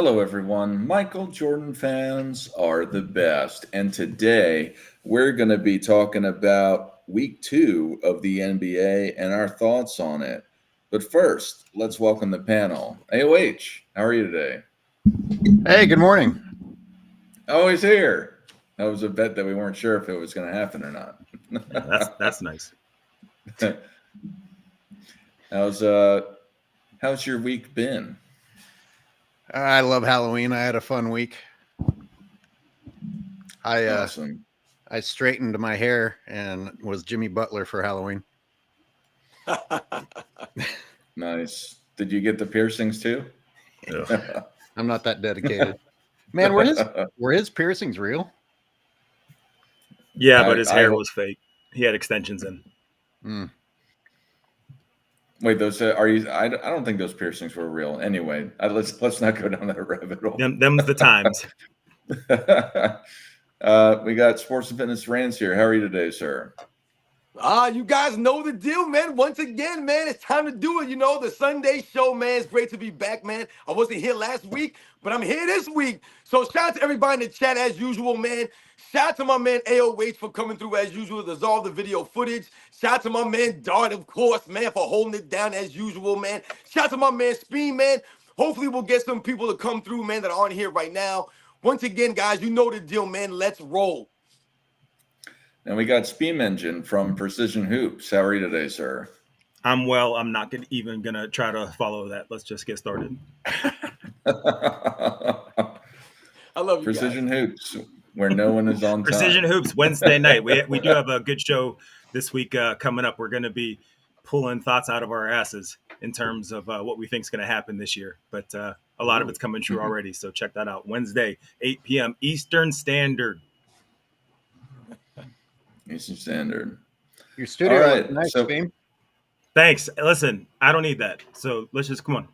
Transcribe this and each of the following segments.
Hello, everyone. Michael Jordan fans are the best. And today we're going to be talking about week 2 of the NBA and our thoughts on it. But first, let's welcome the panel. AOH, how are you today? Hey, good morning. Oh, he's here. That was a bet that we weren't sure if it was going to happen or not. Yeah, that's nice. how's how's your week been? I love Halloween. I had a fun week. Awesome. I straightened my hair and was Jimmy Butler for Halloween. Nice. Did you get the piercings too? I'm not that dedicated. Man, were his piercings real? Yeah, but his hair was fake. He had extensions in. Wait, those are you? I don't think those piercings were real. Anyway, let's not go down that rabbit hole. Them's the times. We got Sports and Fitness Rants here. How are you today, sir? You guys know the deal, man. Once again, man, it's time to do it. You know, the Sunday show, man. It's great to be back, man. I wasn't here last week, but I'm here this week. So shout out to everybody in the chat as usual, man. Shout out to my man AOH for coming through as usual to resolve the video footage. Shout out to my man Dart, of course, man, for holding it down as usual, man. Shout out to my man Speen, man. Hopefully we'll get some people to come through, man, that aren't here right now. Once again, guys, you know the deal, man. Let's roll. And we got Speem Engine from Precision Hoops. How are you today, sir? I'm well. I'm not even going to try to follow that. Let's just get started. I love you Precision guys. Hoops, where no one is on time. Precision Hoops, Wednesday night. We do have a good show this week coming up. We're going to be pulling thoughts out of our asses in terms of what we think is going to happen this year. But a lot of it's coming true already. So check that out. Wednesday, 8 p.m. Eastern Standard. Eastern Standard. Your studio right, nice, Speen. Thanks. Listen, I don't need that. So let's just come on.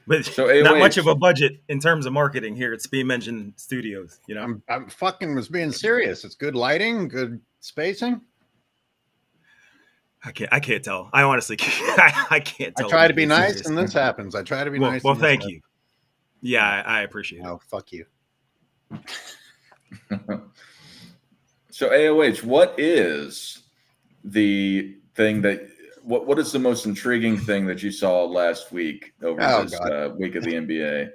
But so not much of a budget in terms of marketing here at Speem Engine Studios. You know, I'm fucking was being serious. It's good lighting, good spacing. I can't tell. I honestly I can't tell. I try to be nice, and this happens. I try to be nice. Well, thank you. Yeah, I appreciate it. Oh, fuck you. So AOH, what is the thing that what is the most intriguing thing that you saw last week over this week of the NBA?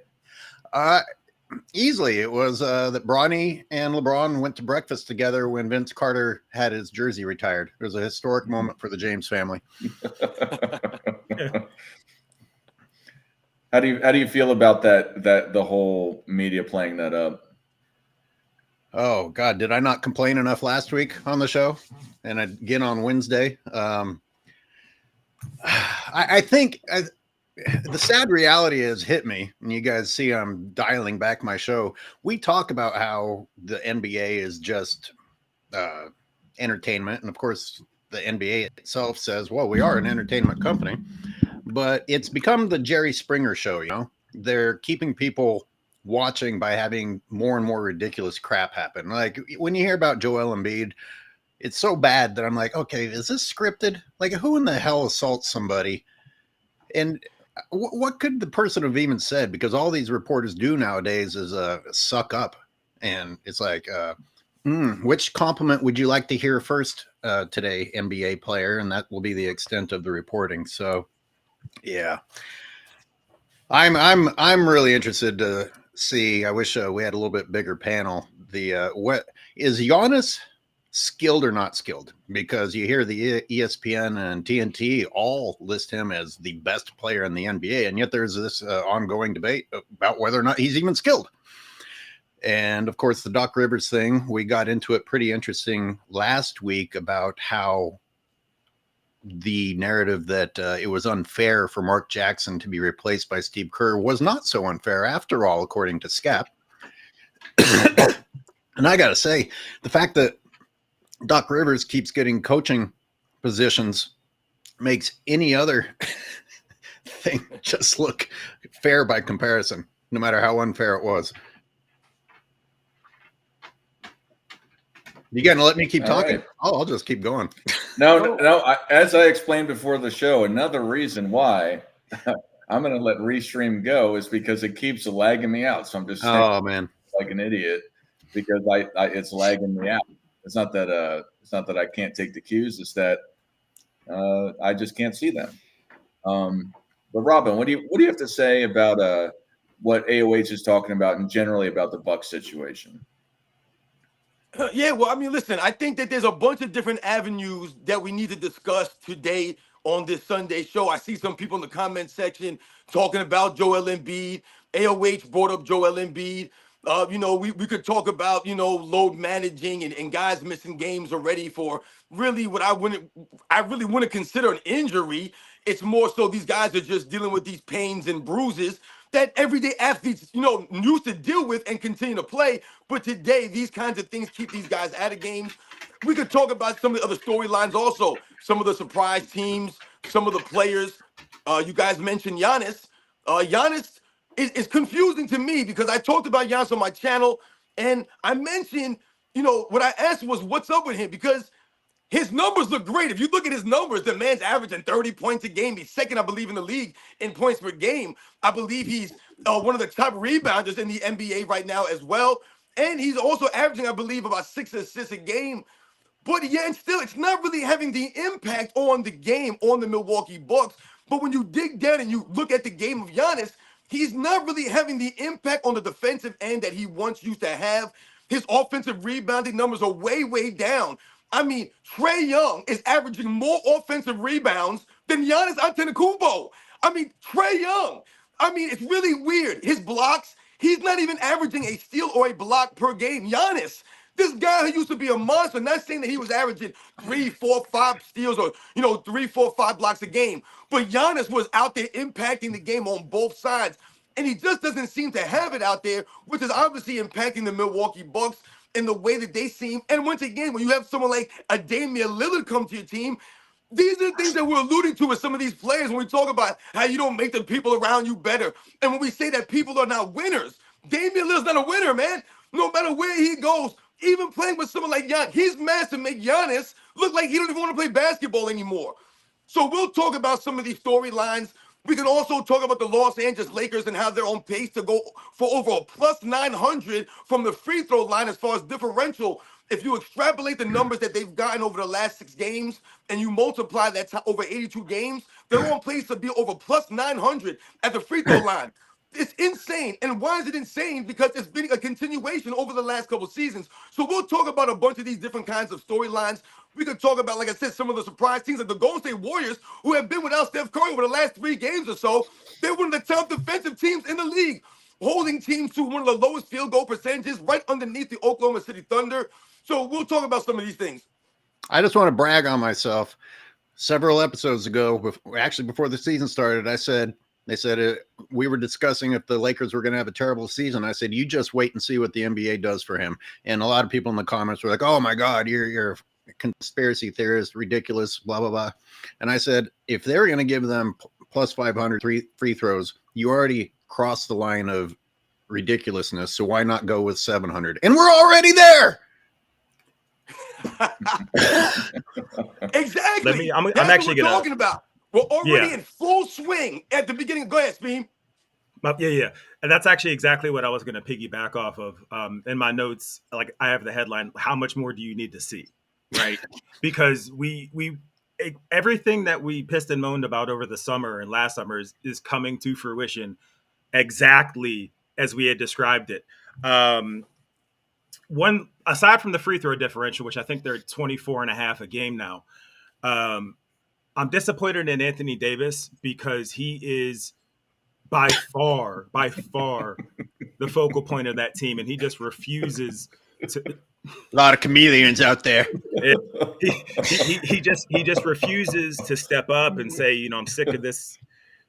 Easily, it was that Bronny and LeBron went to breakfast together when Vince Carter had his jersey retired. It was a historic moment for the James family. How do you feel about that the whole media playing that up? Oh God, did I not complain enough last week on the show? And again on Wednesday. I think the sad reality has hit me, and you guys see I'm dialing back my show. We talk about how the NBA is just entertainment, and of course the NBA itself says, well, we are an entertainment company, but it's become the Jerry Springer show. You know, they're keeping people watching by having more and more ridiculous crap happen. Like when you hear about Joel Embiid, it's so bad that I'm like, okay, is this scripted? Like, who in the hell assaults somebody? And what could the person have even said? Because all these reporters do nowadays is suck up. And it's like, which compliment would you like to hear first today, NBA player? And that will be the extent of the reporting. So, yeah, I'm really interested to see. I wish we had a little bit bigger panel. What is Giannis skilled or not skilled? Because you hear the ESPN and TNT all list him as the best player in the NBA, and yet there's this ongoing debate about whether or not he's even skilled. And of course, the Doc Rivers thing, we got into it pretty interesting last week about how the narrative that it was unfair for Mark Jackson to be replaced by Steve Kerr was not so unfair after all, according to SCAP. And I got to say, the fact that Doc Rivers keeps getting coaching positions makes any other thing just look fair by comparison, no matter how unfair it was. You gonna let me keep talking? Right. I'll just keep going. No. As I explained before the show, another reason why I'm going to let Restream go is because it keeps lagging me out. So I'm just staying Oh man. like an idiot because it's lagging me out. It's not that I can't take the cues. It's that I just can't see them. But Robin, what do you have to say about what AOH is talking about and generally about the Bucks situation? Yeah, well, I mean, listen, I think that there's a bunch of different avenues that we need to discuss today on this Sunday show. I see some people in the comment section talking about Joel Embiid. AOH brought up Joel Embiid. We could talk about, load managing and guys missing games already for really what I really wouldn't consider an injury. It's more so these guys are just dealing with these pains and bruises that everyday athletes, used to deal with and continue to play. But today, these kinds of things keep these guys out of games. We could talk about some of the other storylines also, some of the surprise teams, some of the players. You guys mentioned Giannis. Giannis is confusing to me because I talked about Giannis on my channel, and I mentioned, what I asked was, what's up with him? Because his numbers look great. If you look at his numbers, the man's averaging 30 points a game. He's second, I believe, in the league in points per game. I believe he's one of the top rebounders in the NBA right now as well. And he's also averaging, I believe, about 6 assists a game. But yeah, and still, it's not really having the impact on the game on the Milwaukee Bucks. But when you dig down and you look at the game of Giannis, he's not really having the impact on the defensive end that he once used to have. His offensive rebounding numbers are way, way down. I mean, Trae Young is averaging more offensive rebounds than Giannis Antetokounmpo. I mean, Trae Young. I mean, it's really weird. His blocks, he's not even averaging a steal or a block per game. Giannis, this guy who used to be a monster, not saying that he was averaging 3, 4, 5 steals or, 3, 4, 5 blocks a game, but Giannis was out there impacting the game on both sides. And he just doesn't seem to have it out there, which is obviously impacting the Milwaukee Bucks in the way that they seem. And once again, when you have someone like a Damian Lillard come to your team, these are the things that we're alluding to with some of these players when we talk about how you don't make the people around you better. And when we say that people are not winners, Damian Lillard's not a winner, man. No matter where he goes, even playing with someone like Giannis, he's managed to make Giannis look like he don't even want to play basketball anymore. So we'll talk about some of these storylines. We can also talk about the Los Angeles Lakers and how they're on pace to go for over a plus 900 from the free throw line as far as differential. If you extrapolate the numbers that they've gotten over the last 6 games and you multiply that to over 82 games, they're on pace to be over plus 900 at the free throw line. It's insane. And why is it insane? Because it's been a continuation over the last couple seasons. So we'll talk about a bunch of these different kinds of storylines. We could talk about, like I said, some of the surprise teams like the Golden State Warriors, who have been without Steph Curry over the last 3 games or so. They're one of the top defensive teams in the league, holding teams to one of the lowest field goal percentages right underneath the Oklahoma City Thunder. So we'll talk about some of these things. I just want to brag on myself. Several episodes ago, actually before the season started, they said we were discussing if the Lakers were going to have a terrible season. I said, you just wait and see what the NBA does for him. And a lot of people in the comments were like, oh my God, you're a conspiracy theorist, ridiculous, blah, blah, blah. And I said, if they're going to give them plus 500 free throws, you already crossed the line of ridiculousness. So why not go with 700? And we're already there. Exactly. I'm That's actually what we're gonna talking about. We're already in full swing at the beginning. Go ahead, Speed. Yeah. And that's actually exactly what I was going to piggyback off of. In my notes, like I have the headline, how much more do you need to see? Right. Because everything that we pissed and moaned about over the summer and last summer is coming to fruition exactly as we had described it. One, aside from the free throw differential, which I think they're 24.5 a game now, I'm disappointed in Anthony Davis because he is by far the focal point of that team, and he just refuses to. A lot of chameleons out there. He just refuses to step up and say, I'm sick of this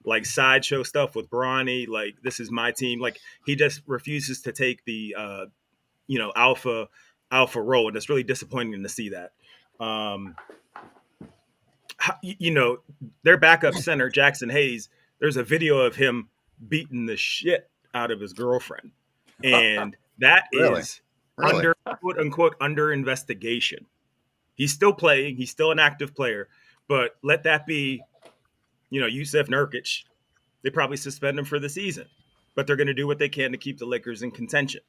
like sideshow stuff with Bronny. Like, this is my team. Like, he just refuses to take the alpha role, and it's really disappointing to see that. Their backup center, Jackson Hayes, there's a video of him beating the shit out of his girlfriend. And that is under, quote unquote, under investigation. He's still playing. He's still an active player. But let that be, Yusuf Nurkic They probably suspend him for the season, but they're going to do what they can to keep the Lakers in contention.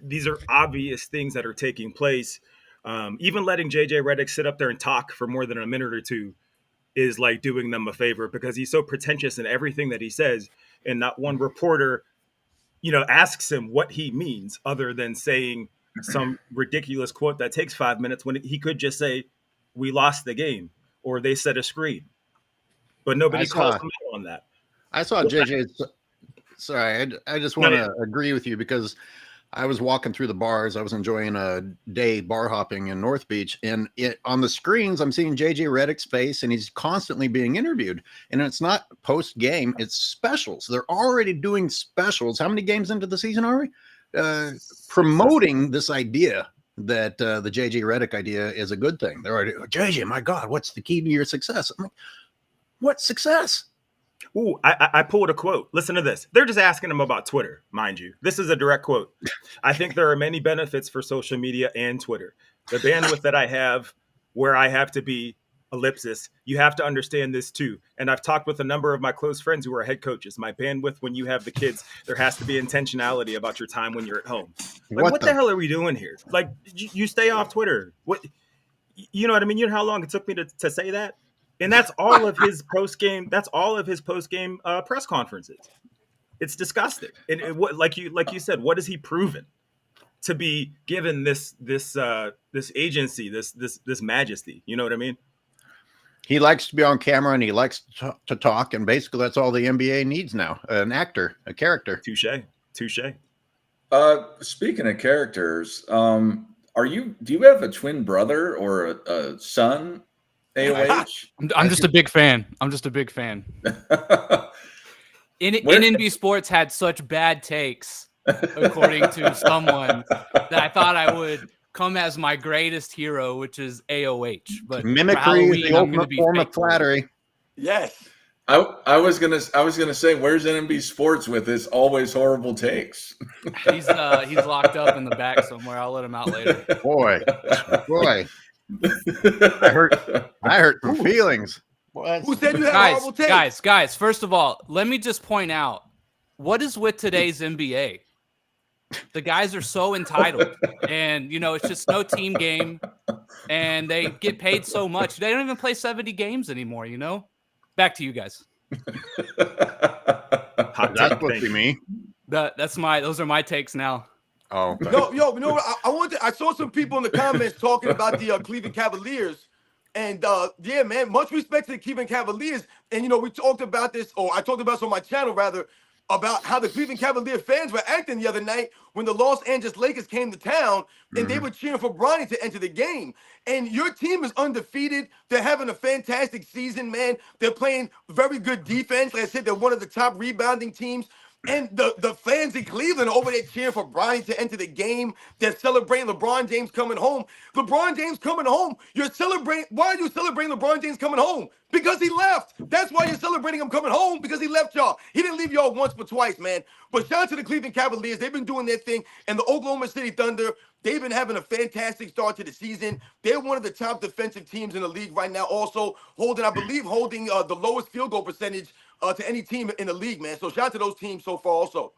These are obvious things that are taking place. Even letting JJ Redick sit up there and talk for more than a minute or two is like doing them a favor, because he's so pretentious in everything that he says, and not one reporter, asks him what he means other than saying some ridiculous quote that takes 5 minutes when he could just say, "We lost the game," or "They set a screen." But nobody calls him out on that. I saw JJ. Sorry, I just want to agree with you, because I was walking through the bars. I was enjoying a day bar hopping in North Beach, and on the screens, I'm seeing JJ Redick's face, and he's constantly being interviewed. And it's not post game; it's specials. They're already doing specials. How many games into the season are we? Promoting this idea that the JJ Redick idea is a good thing. They're already, JJ, my God, what's the key to your success? I'm like, what success? Ooh, I pulled a quote. Listen to this. They're just asking him about Twitter, mind you. This is a direct quote. "I think there are many benefits for social media and Twitter. The bandwidth that I have, where I have to be, ellipsis, you have to understand this too. And I've talked with a number of my close friends who are head coaches. My bandwidth when you have the kids, there has to be intentionality about your time when you're at home." Like, what the hell are we doing here? Like, you stay off Twitter. What, you know what I mean? You know how long it took me to say that? And that's all of his post game. That's all of his post game press conferences. It's disgusting. And what, like you said, what has he proven to be given this agency, this majesty? You know what I mean? He likes to be on camera, and he likes to talk, and basically that's all the NBA needs now: an actor, a character. Touche. Speaking of characters, do you have a twin brother or a son? AOH? I'm just a big fan. NB Sports had such bad takes, according to someone, that I thought I would come as my greatest hero, which is AOH. But mimicry is the ultimate form of flattery. Yes. I was gonna say, where's NB Sports with his always horrible takes? He's locked up in the back somewhere. I'll let him out later. Boy. I hurt some feelings. Who said you had horrible takes? Guys, first of all, let me just point out, what is with today's NBA? The guys are so entitled, and it's just no team game, and they get paid so much. They don't even play 70 games anymore, Back to you guys. That's supposed to be me. Those are my takes now. Oh, no, you know what? I saw some people in the comments talking about the Cleveland Cavaliers, and yeah, man, much respect to the Cleveland Cavaliers. And we talked about this, or I talked about this on my channel rather, about how the Cleveland Cavalier fans were acting the other night when the Los Angeles Lakers came to town, and they were cheering for Bronny to enter the game. And your team is undefeated. They're having a fantastic season, man. They're playing very good defense. Like I said, they're one of the top rebounding teams. And the fans in Cleveland are over there cheering for Bronny to enter the game. They're celebrating LeBron James coming home. LeBron James coming home. You're celebrating. Why are you celebrating LeBron James coming home? Because he left. That's why you're celebrating him coming home, because he left y'all. He didn't leave y'all once but twice, man. But shout out to the Cleveland Cavaliers. They've been doing their thing. And the Oklahoma City Thunder, they've been having a fantastic start to the season. They're one of the top defensive teams in the league right now. Also holding the lowest field goal percentage to any team in the league, man. So shout out to those teams so far also.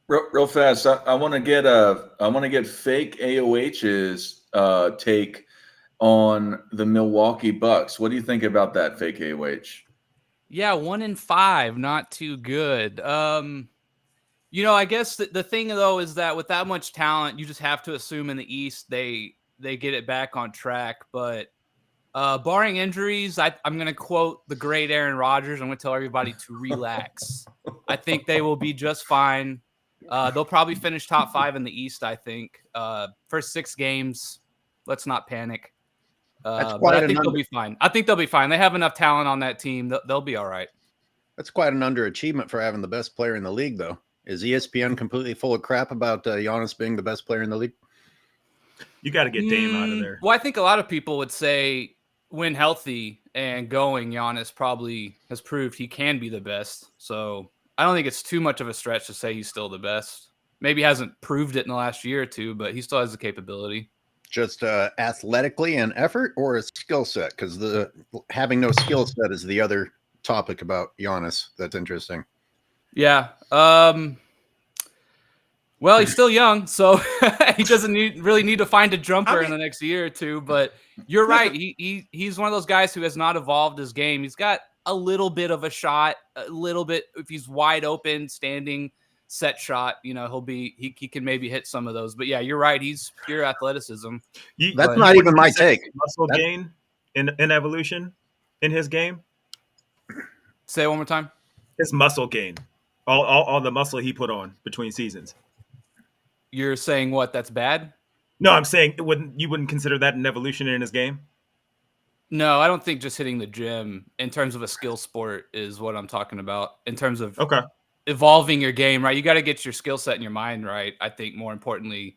Real fast, I want to get fake AOH's take on the Milwaukee Bucks. What do you think about that, fake AOH? Yeah, 1-5, not too good. I guess the thing though is that with that much talent, you just have to assume in the East they get it back on track. But barring injuries, I'm going to quote the great Aaron Rodgers. I'm going to tell everybody to relax. I think they will be just fine. They'll probably finish top 5 in the East, I think. First 6 games, let's not panic. But I think they'll be fine. They have enough talent on that team. They'll be all right. That's quite an underachievement for having the best player in the league, though. Is ESPN completely full of crap about Giannis being the best player in the league? You got to get Dame out of there. Well, I think a lot of people would say when healthy and going, Giannis probably has proved he can be the best. So I don't think it's too much of a stretch to say he's still the best. Maybe hasn't proved it in the last year or two, but he still has the capability. Just athletically and effort, or a skill set? Because having no skill set is the other topic about Giannis that's interesting. Yeah. Well, he's still young, so he doesn't really need to find a jumper in the next year or two. But you're right. He's one of those guys who has not evolved his game. He's got a little bit of a shot, a little bit. If he's wide open, standing set shot, he can maybe hit some of those. But yeah, you're right. He's pure athleticism. That's not even my take. Muscle gain in evolution in his game. Say it one more time. His muscle gain, all the muscle he put on between seasons. You're saying what? That's bad? No, I'm saying you wouldn't consider that an evolution in his game? No, I don't think just hitting the gym in terms of a skill sport is what I'm talking about. In terms of evolving your game, right? You got to get your skill set and your mind right. I think more importantly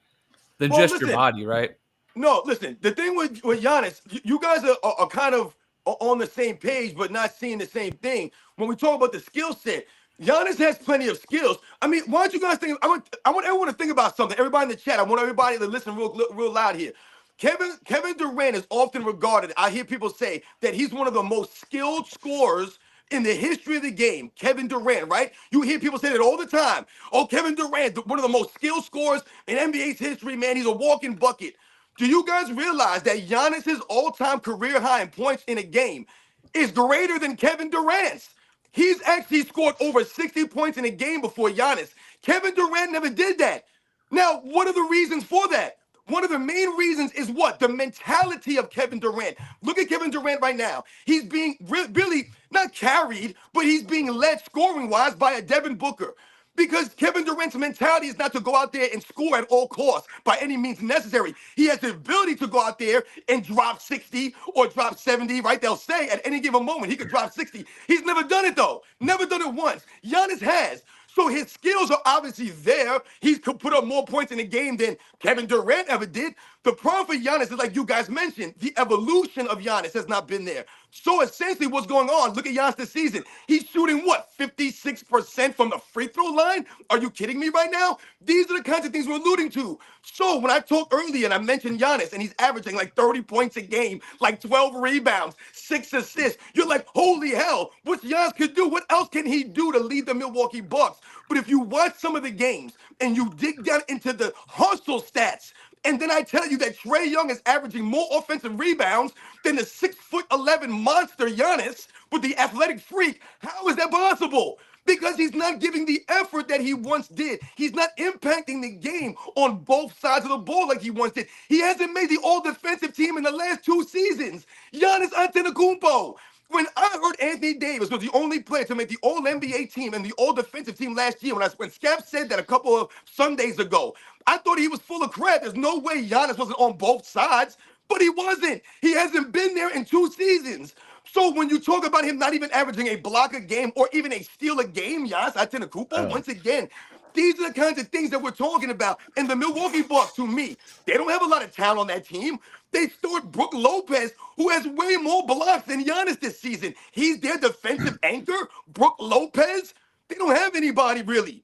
than your body, right? No, listen. The thing with Giannis, you guys are kind of on the same page, but not seeing the same thing. When we talk about the skill set, Giannis has plenty of skills. I mean, why don't you guys think? I want everyone to think about something. Everybody in the chat, I want everybody to listen real loud here. Kevin Durant is often regarded. I hear people say that he's one of the most skilled scorers in the history of the game. Kevin Durant, right? You hear people say that all the time. Oh, Kevin Durant, one of the most skilled scorers in NBA's history, man. He's a walking bucket. Do you guys realize that Giannis's all-time career high in points in a game is greater than Kevin Durant's? He's actually scored over 60 points in a game before Giannis. Kevin Durant never did that. Now, what are the reasons for that? One of the main reasons is what? The mentality of Kevin Durant. Look at Kevin Durant right now. He's being really not carried, but he's being led scoring-wise by a Devin Booker. Because Kevin Durant's mentality is not to go out there and score at all costs by any means necessary. He has the ability to go out there and drop 60 or drop 70, right? They'll say at any given moment he could drop 60. He's never done it, though. Never done it once. Giannis has. So his skills are obviously there. He could put up more points in the game than Kevin Durant ever did. The problem for Giannis is, like you guys mentioned, the evolution of Giannis has not been there. So essentially what's going on, look at Giannis this season. He's shooting, 56% from the free throw line? Are you kidding me right now? These are the kinds of things we're alluding to. So when I talked earlier and I mentioned Giannis and he's averaging like 30 points a game, like 12 rebounds, 6 assists, you're like, holy hell, what Giannis could do? What else can he do to lead the Milwaukee Bucks? But if you watch some of the games and you dig down into the hustle stats, and then I tell you that Trae Young is averaging more offensive rebounds than the 6'11" monster Giannis with the athletic freak. How is that possible? Because he's not giving the effort that he once did. He's not impacting the game on both sides of the ball like he once did. He hasn't made the all-defensive team in the last 2 seasons. Giannis Antetokounmpo. When I heard Anthony Davis was the only player to make the All-NBA team and the All-Defensive team last year, when Steph said that a couple of Sundays ago, I thought he was full of crap. There's no way Giannis wasn't on both sides, but he wasn't. He hasn't been there in 2 seasons. So when you talk about him not even averaging a block a game or even a steal a game, Giannis Antetokounmpo, once again, these are the kinds of things that we're talking about. And the Milwaukee Bucks, to me, they don't have a lot of talent on that team. They start Brook Lopez, who has way more blocks than Giannis this season. He's their defensive anchor. Brook Lopez, they don't have anybody really.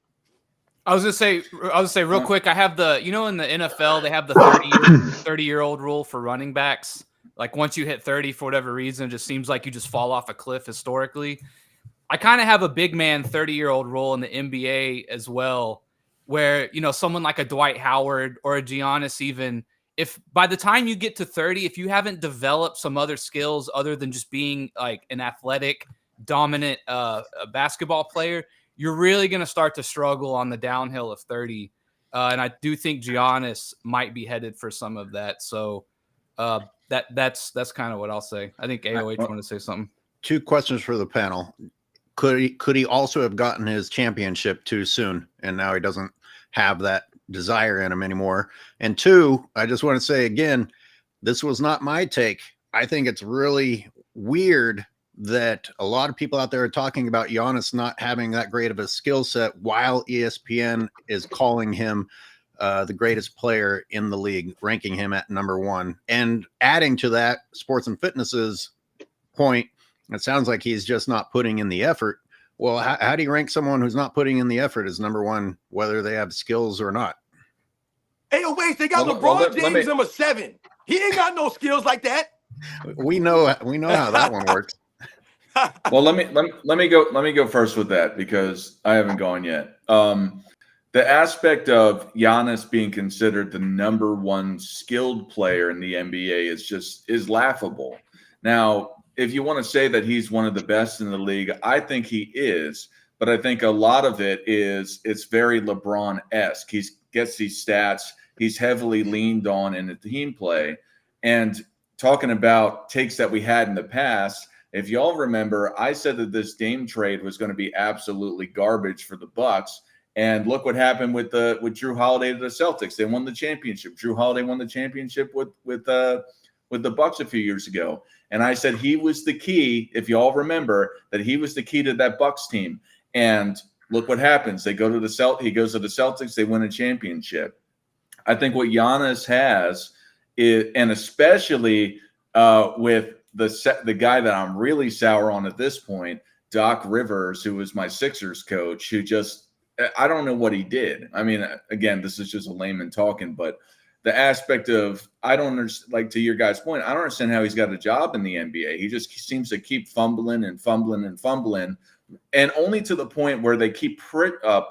I was gonna say real quick. I have in the NFL they have the 30-year-old rule for running backs. Like once you hit 30 for whatever reason, it just seems like you just fall off a cliff historically. I kind of have a big man 30-year-old role in the NBA as well, where, someone like a Dwight Howard or a Giannis, even if by the time you get to 30, if you haven't developed some other skills other than just being like an athletic, dominant basketball player, you're really going to start to struggle on the downhill of 30. And I do think Giannis might be headed for some of that. So that's kind of what I'll say. I think AOH wanted to say something. 2 questions for the panel. Could he also have gotten his championship too soon, and now he doesn't have that desire in him anymore? And 2, I just want to say again, this was not my take. I think it's really weird that a lot of people out there are talking about Giannis not having that great of a skill set while ESPN is calling him the greatest player in the league, ranking him at number 1. And adding to that, Sports and Fitness's point, it sounds like he's just not putting in the effort. Well, how do you rank someone who's not putting in the effort as number 1, whether they have skills or not? Hey, wait, they got LeBron James number 7. He ain't got no skills like that. We know how that one works. Well, let me go first with that because I haven't gone yet. The aspect of Giannis being considered the number one skilled player in the NBA is laughable. Now, if you want to say that he's one of the best in the league, I think he is, but I think a lot of it is it's very LeBron-esque. He gets these stats. He's heavily leaned on in the team play. And talking about takes that we had in the past, if y'all remember, I said that this Dame trade was going to be absolutely garbage for the Bucks. And look what happened with Drew Holiday to the Celtics. They won the championship. Drew Holiday won the championship with the Bucks a few years ago. And I said he was the key, if you all remember, that he was the key to that Bucks team. And look what happens. He goes to the Celtics, they win a championship. I think what Giannis has is, and especially with the guy that I'm really sour on at this point, Doc Rivers, who was my Sixers coach, who just I don't know what he did. I mean, again, this is just a layman talking, but the aspect of I don't understand, like to your guys' point, I don't understand how he's got a job in the NBA. He just seems to keep fumbling, and only to the point where they keep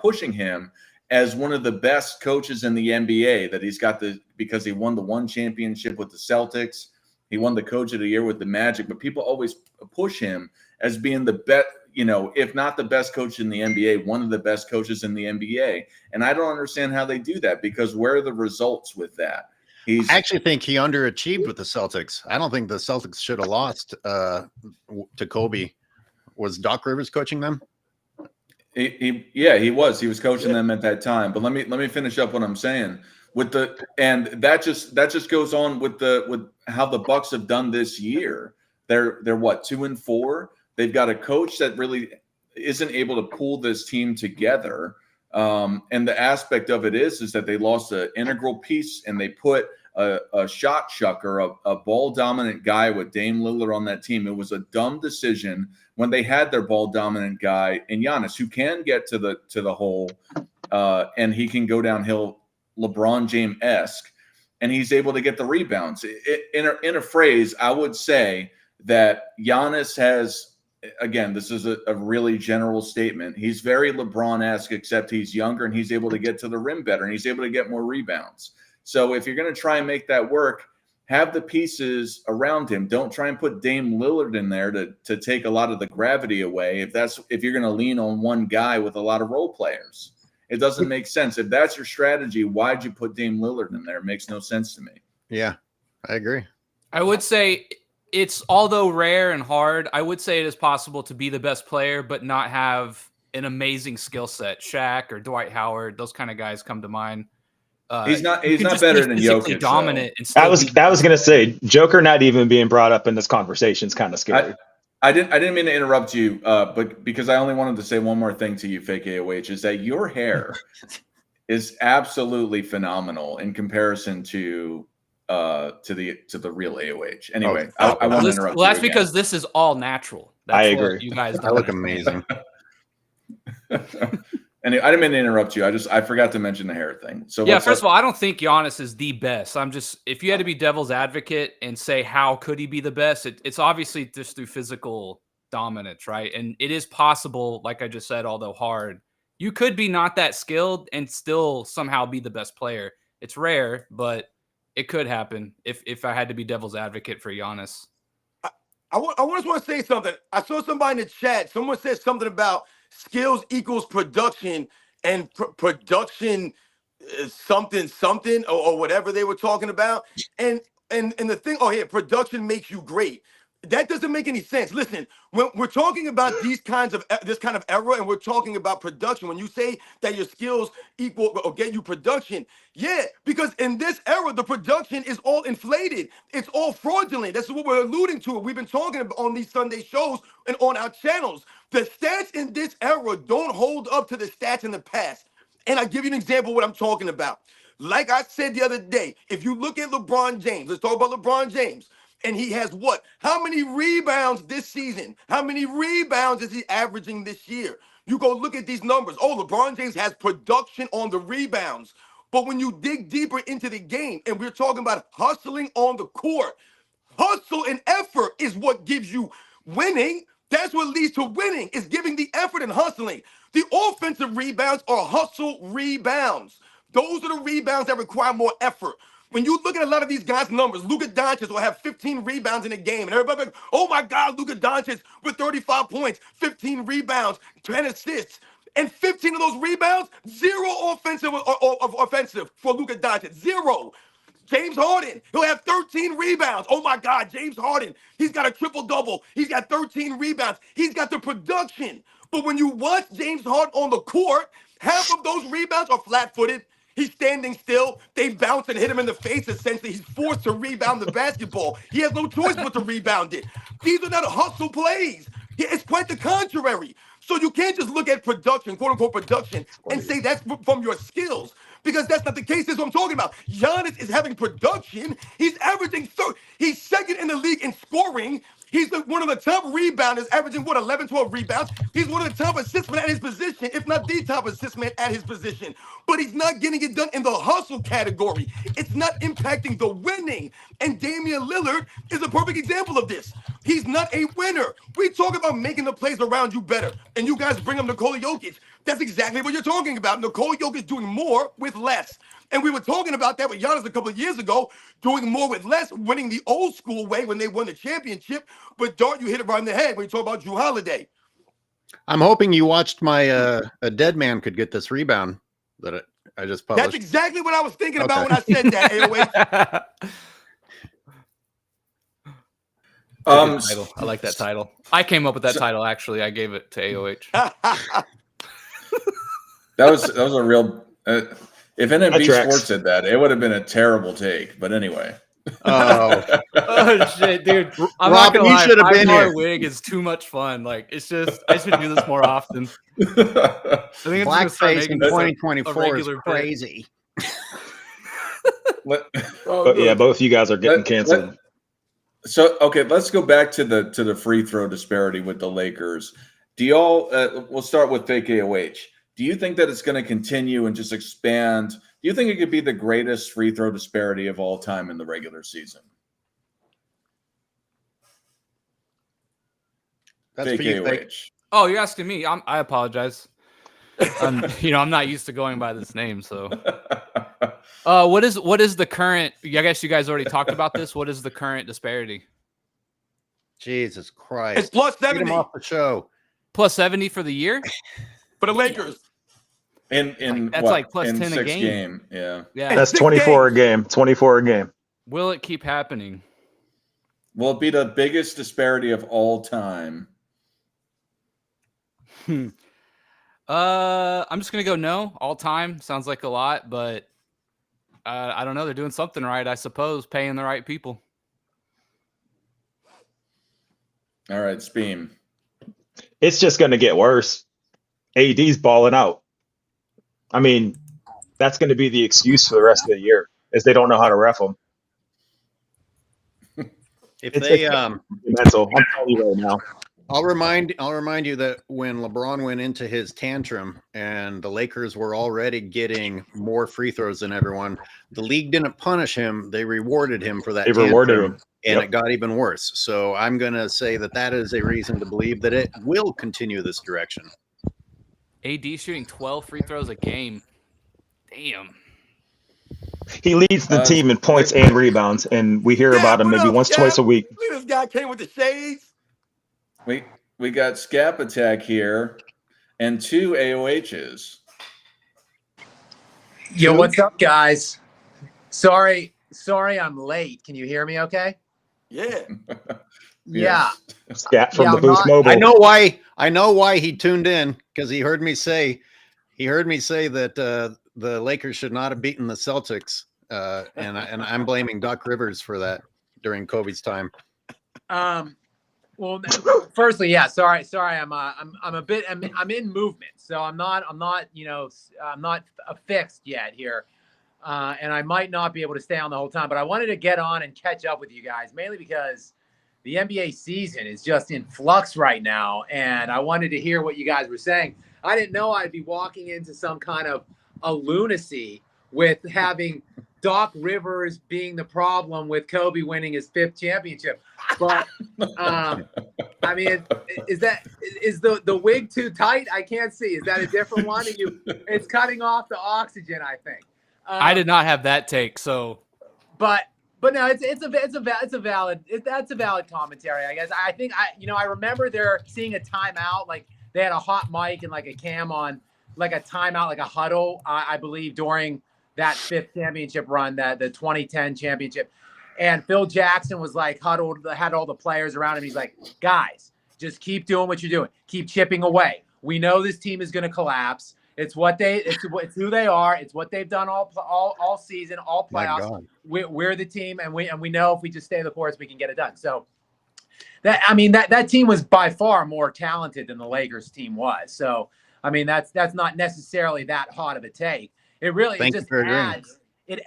pushing him as one of the best coaches in the NBA. That he's got because he won the one championship with the Celtics, he won the Coach of the Year with the Magic, but people always push him as being the best. If not the best coach in the NBA, one of the best coaches in the NBA. And I don't understand how they do that because where are the results with that? I actually think he underachieved with the Celtics. I don't think the Celtics should have lost to Kobe. Was Doc Rivers coaching them? He was. He was coaching them at that time. But let me finish up what I'm saying. And that just goes on with how the Bucks have done this year. They're what, 2-4? They've got a coach that really isn't able to pull this team together. And the aspect of it is that they lost an integral piece and they put a shot chucker, a ball dominant guy with Dame Lillard on that team. It was a dumb decision when they had their ball dominant guy in Giannis, who can get to the hole and he can go downhill LeBron James-esque, and he's able to get the rebounds. In a phrase, I would say that Giannis has, again, this is a really general statement. He's very LeBron-esque, except he's younger and he's able to get to the rim better and he's able to get more rebounds. So if you're going to try and make that work, have the pieces around him. Don't try and put Dame Lillard in there to take a lot of the gravity away. If you're going to lean on one guy with a lot of role players, it doesn't make sense. If that's your strategy, why'd you put Dame Lillard in there? It makes no sense to me. Yeah, I agree. I would say it's, although rare and hard, I would say it is possible to be the best player but not have an amazing skill set. Shaq or Dwight Howard, those kind of guys come to mind. He's not better than Jokic. Dominant. So. And I was gonna say Joker not even being brought up in this conversation is kind of scary. I didn't mean to interrupt you, but because I only wanted to say one more thing to you, fake AOH, is that your hair is absolutely phenomenal in comparison to the real AOH. Anyway, I won't interrupt. Well, that's because this is all natural. I agree. You guys I look amazing. Anyway, I didn't mean to interrupt you. I forgot to mention the hair thing. So yeah, first of all, I don't think Giannis is the best. If you had to be devil's advocate and say how could he be the best, it's obviously just through physical dominance, right? And it is possible, like I just said, although hard, you could be not that skilled and still somehow be the best player. It's rare, but it could happen if I had to be devil's advocate for Giannis. I just want to say something. I saw somebody in the chat. Someone said something about skills equals production, and production is something or whatever they were talking about. And the thing, production makes you great. That doesn't make any sense. Listen, when we're talking about this kind of era, and we're talking about production, when you say that your skills equal or get you production, yeah, because in this era, the production is all inflated. It's all fraudulent. That's what we're alluding to. We've been talking about on these Sunday shows and on our channels. The stats in this era don't hold up to the stats in the past. And I'll give you an example of what I'm talking about. Like I said the other day, if you look at LeBron James, let's talk about LeBron James. And he has what? How many rebounds this season? How many rebounds is he averaging this year? You go look at these numbers. Oh, LeBron James has production on the rebounds. But when you dig deeper into the game, and we're talking about hustling on the court, hustle and effort is what gives you winning. That's what leads to winning, is giving the effort and hustling. The offensive rebounds are hustle rebounds. Those are the rebounds that require more effort. When you look at a lot of these guys' numbers, Luka Doncic will have 15 rebounds in a game. And everybody like, oh my God, Luka Doncic with 35 points, 15 rebounds, 10 assists. And 15 of those rebounds, zero offensive or offensive for Luka Doncic. Zero. James Harden, he'll have 13 rebounds. Oh my God, James Harden, he's got a triple-double. He's got 13 rebounds. He's got the production. But when you watch James Harden on the court, half of those rebounds are flat-footed. He's standing still. They bounce and hit him in the face, essentially. He's forced to rebound the basketball. He has no choice but to rebound it. These are not hustle plays. It's quite the contrary. So you can't just look at production, quote unquote production, and say that's from your skills, because that's not the case. That's what I'm talking about. Giannis is having production. He's averaging he's second in the league in scoring. He's one of the top rebounders, averaging 11, 12 rebounds. He's one of the top assist men at his position, if not the top assist man at his position. But he's not getting it done in the hustle category. It's not impacting the winning. And Damian Lillard is a perfect example of this. He's not a winner. We talk about making the plays around you better, and you guys bring up Nikola Jokic. That's exactly what you're talking about. Nikola Jokic doing more with less. And we were talking about that with Giannis a couple of years ago, doing more with less, winning the old school way when they won the championship. But Dart, you hit it right in the head when you talk about Jrue Holiday. I'm hoping you watched my A Dead Man Could Get This Rebound that I just published. That's exactly what I was thinking about when I said that, AOH. Title. I like that title. I came up with that title, actually. I gave it to AOH. That was a real. If NMB tracks. Sports said that, it would have been a terrible take. But anyway. Oh, Oh shit, dude! I'm not Robin, gonna you lie. should have been $5 here. wig is too much fun. Like, it's just I should do this more often. I think it's gonna start blackface in making this a 2024 is regular bit. crazy. But yeah, both you guys are getting canceled. So okay, let's go back to the free throw disparity with the Lakers. Do y'all? We'll start with fake AOH. Do you think that it's going to continue and just expand? Do you think it could be the greatest free throw disparity of all time in the regular season? That's Fake for you, AOH. fake. Oh, you're asking me? I apologize. I'm not used to going by this name. So, what is the current? I guess you guys already talked about this. What is the current disparity? Jesus Christ! It's plus Get him 70 off the show. Plus 70 for the year? for the Lakers. In That's what, like plus in 10 a 6 game. Yeah. Yeah. That's 6 24 a games. game. 24 a game. Will it keep happening? Will it be the biggest disparity of all time? I'm just gonna go no. All time sounds like a lot, but I don't know. They're doing something right, I suppose, paying the right people. All right, Speem. It's just going to get worse. AD's balling out. I mean, that's going to be the excuse for the rest of the year, is they don't know how to ref them. If It's they mental. I'm telling you right now. I'll remind you that when LeBron went into his tantrum and the Lakers were already getting more free throws than everyone, the league didn't punish him. They rewarded him for that. They rewarded tantrum, him. and Yep. it got even worse. So I'm going to say that is a reason to believe that it will continue this direction. AD shooting 12 free throws a game. Damn. He leads the team in points and rebounds, and we hear about him what maybe up, once, Scap? twice a week. Look at this guy came with the shades. We got Scap Attack here and 2 AOHs. Yo, what's up, guys? Sorry, I'm late. Can you hear me okay? Yeah. Yeah. Scat from Yeah, the I'm Boost not- Mobile. I know why he tuned in, because he heard me say that the Lakers should not have beaten the Celtics, and I'm blaming Doc Rivers for that during Kobe's time. Well, firstly, yeah. Sorry. I'm in movement, so I'm not fixed yet here, and I might not be able to stay on the whole time. But I wanted to get on and catch up with you guys, mainly because the NBA season is just in flux right now, and I wanted to hear what you guys were saying. I didn't know I'd be walking into some kind of a lunacy with having Doc Rivers being the problem with Kobe winning his 5th championship. But I mean, is the wig too tight? I can't see. Is that a different one? It's cutting off the oxygen, I think. I did not have that take, so. But no, that's a valid commentary, I guess. I think I remember there seeing a timeout, like they had a hot mic and like a cam on, like a timeout, like a huddle, I believe during that 5th championship run, that the 2010 championship. And Phil Jackson was like huddled, had all the players around him. He's like, guys, just keep doing what you're doing. Keep chipping away. We know this team is going to collapse. It's who they are. It's what they've done all season, all playoffs. We're the team, and we know if we just stay the course, we can get it done. So that team was by far more talented than the Lakers team was. So I mean that's not necessarily that hot of a take. It really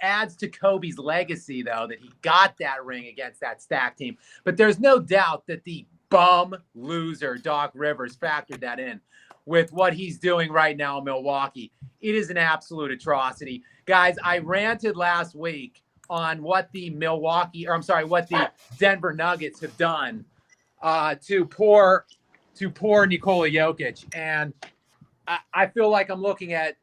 adds to Kobe's legacy, though, that he got that ring against that stacked team. But there's no doubt that the bum loser Doc Rivers factored that in with what he's doing right now in Milwaukee. It is an absolute atrocity. Guys, I ranted last week on what the Denver Nuggets have done to poor Nikola Jokic. And I feel like I'm looking at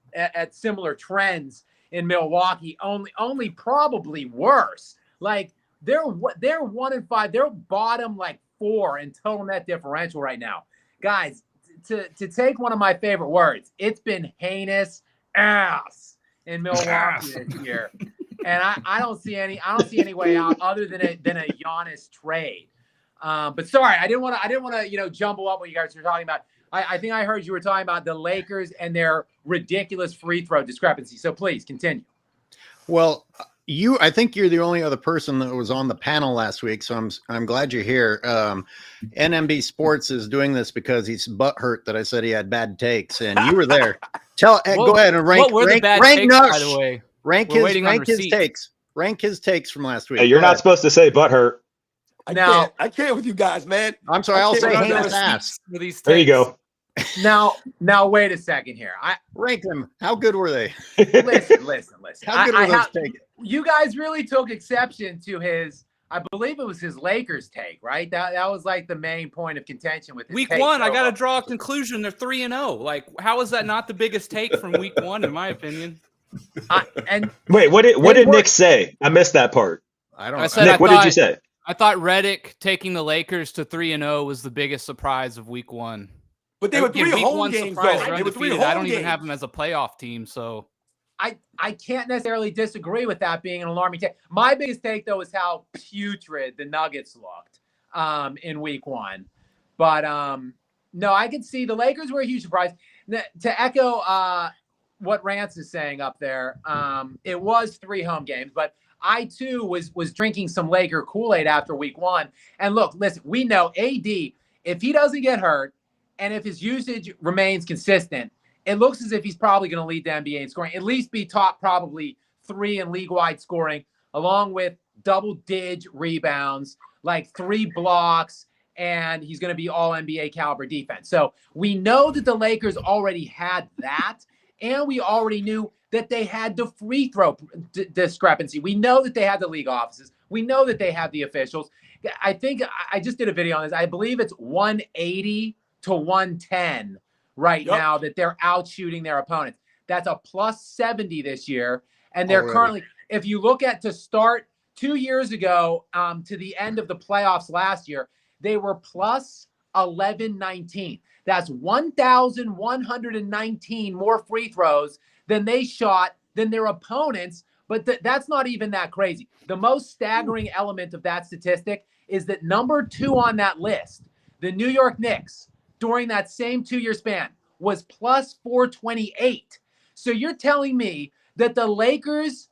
similar trends in Milwaukee, only probably worse. Like they're 1-5, they're bottom like 4 in total net differential right now. Guys, to take one of my favorite words, it's been heinous ass in Milwaukee this year. And I don't see any way out other than a Giannis trade. But sorry, I didn't want to jumble up what you guys were talking about. I think I heard you were talking about the Lakers and their ridiculous free throw discrepancy. So please continue. Well, I think you're the only other person that was on the panel last week, so I'm glad you're here. NMB Sports is doing this because he's butthurt that I said he had bad takes, and you were there. Go ahead and rank. What were the bad takes, by the way? Rank his takes. Rank his takes from last week. Hey, you're not supposed to say butthurt. I can't with you guys, man. I'm sorry. I'll say heinous ass. There you go. Now wait a second here. I rank them. How good were they? Listen. How good were those takes? You guys really took exception to his. I believe it was his Lakers take, right? That was like the main point of contention with his week take. 1. I got to draw a conclusion. They're 3-0. Like, how is that not the biggest take from week 1, in my opinion? And wait, what did Nick say? I missed that part. I don't know. Nick, what did you say? I thought Redick taking the Lakers to 3-0 was the biggest surprise of week 1. But they were 3 home games, though. They were 3 home games. I don't even have them as a playoff team, so. I can't necessarily disagree with that being an alarming take. My biggest take, though, is how putrid the Nuggets looked in week 1. But, no, I could see the Lakers were a huge surprise. To echo what Rance is saying up there, it was 3 home games, but I, too, was drinking some Laker Kool-Aid after week 1. And, look, listen, we know AD, if he doesn't get hurt and if his usage remains consistent, it looks as if he's probably going to lead the NBA in scoring, at least be top probably 3 in league-wide scoring, along with double-digit rebounds, like 3 blocks, and he's going to be all NBA caliber defense. So we know that the Lakers already had that, and we already knew that they had the free throw discrepancy. We know that they had the league offices. We know that they have the officials. I think I just did a video on this. I believe it's 180 to 110 right now that they're out shooting their opponents. That's a plus 70 this year. And they're currently, if you look at to start 2 years ago to the end of the playoffs last year, they were plus 1119. That's 1,119 more free throws than they shot than their opponents. But that's not even that crazy. The most staggering element of that statistic is that number 2 on that list, the New York Knicks, during that same 2-year span, was plus 428. So you're telling me that the Lakers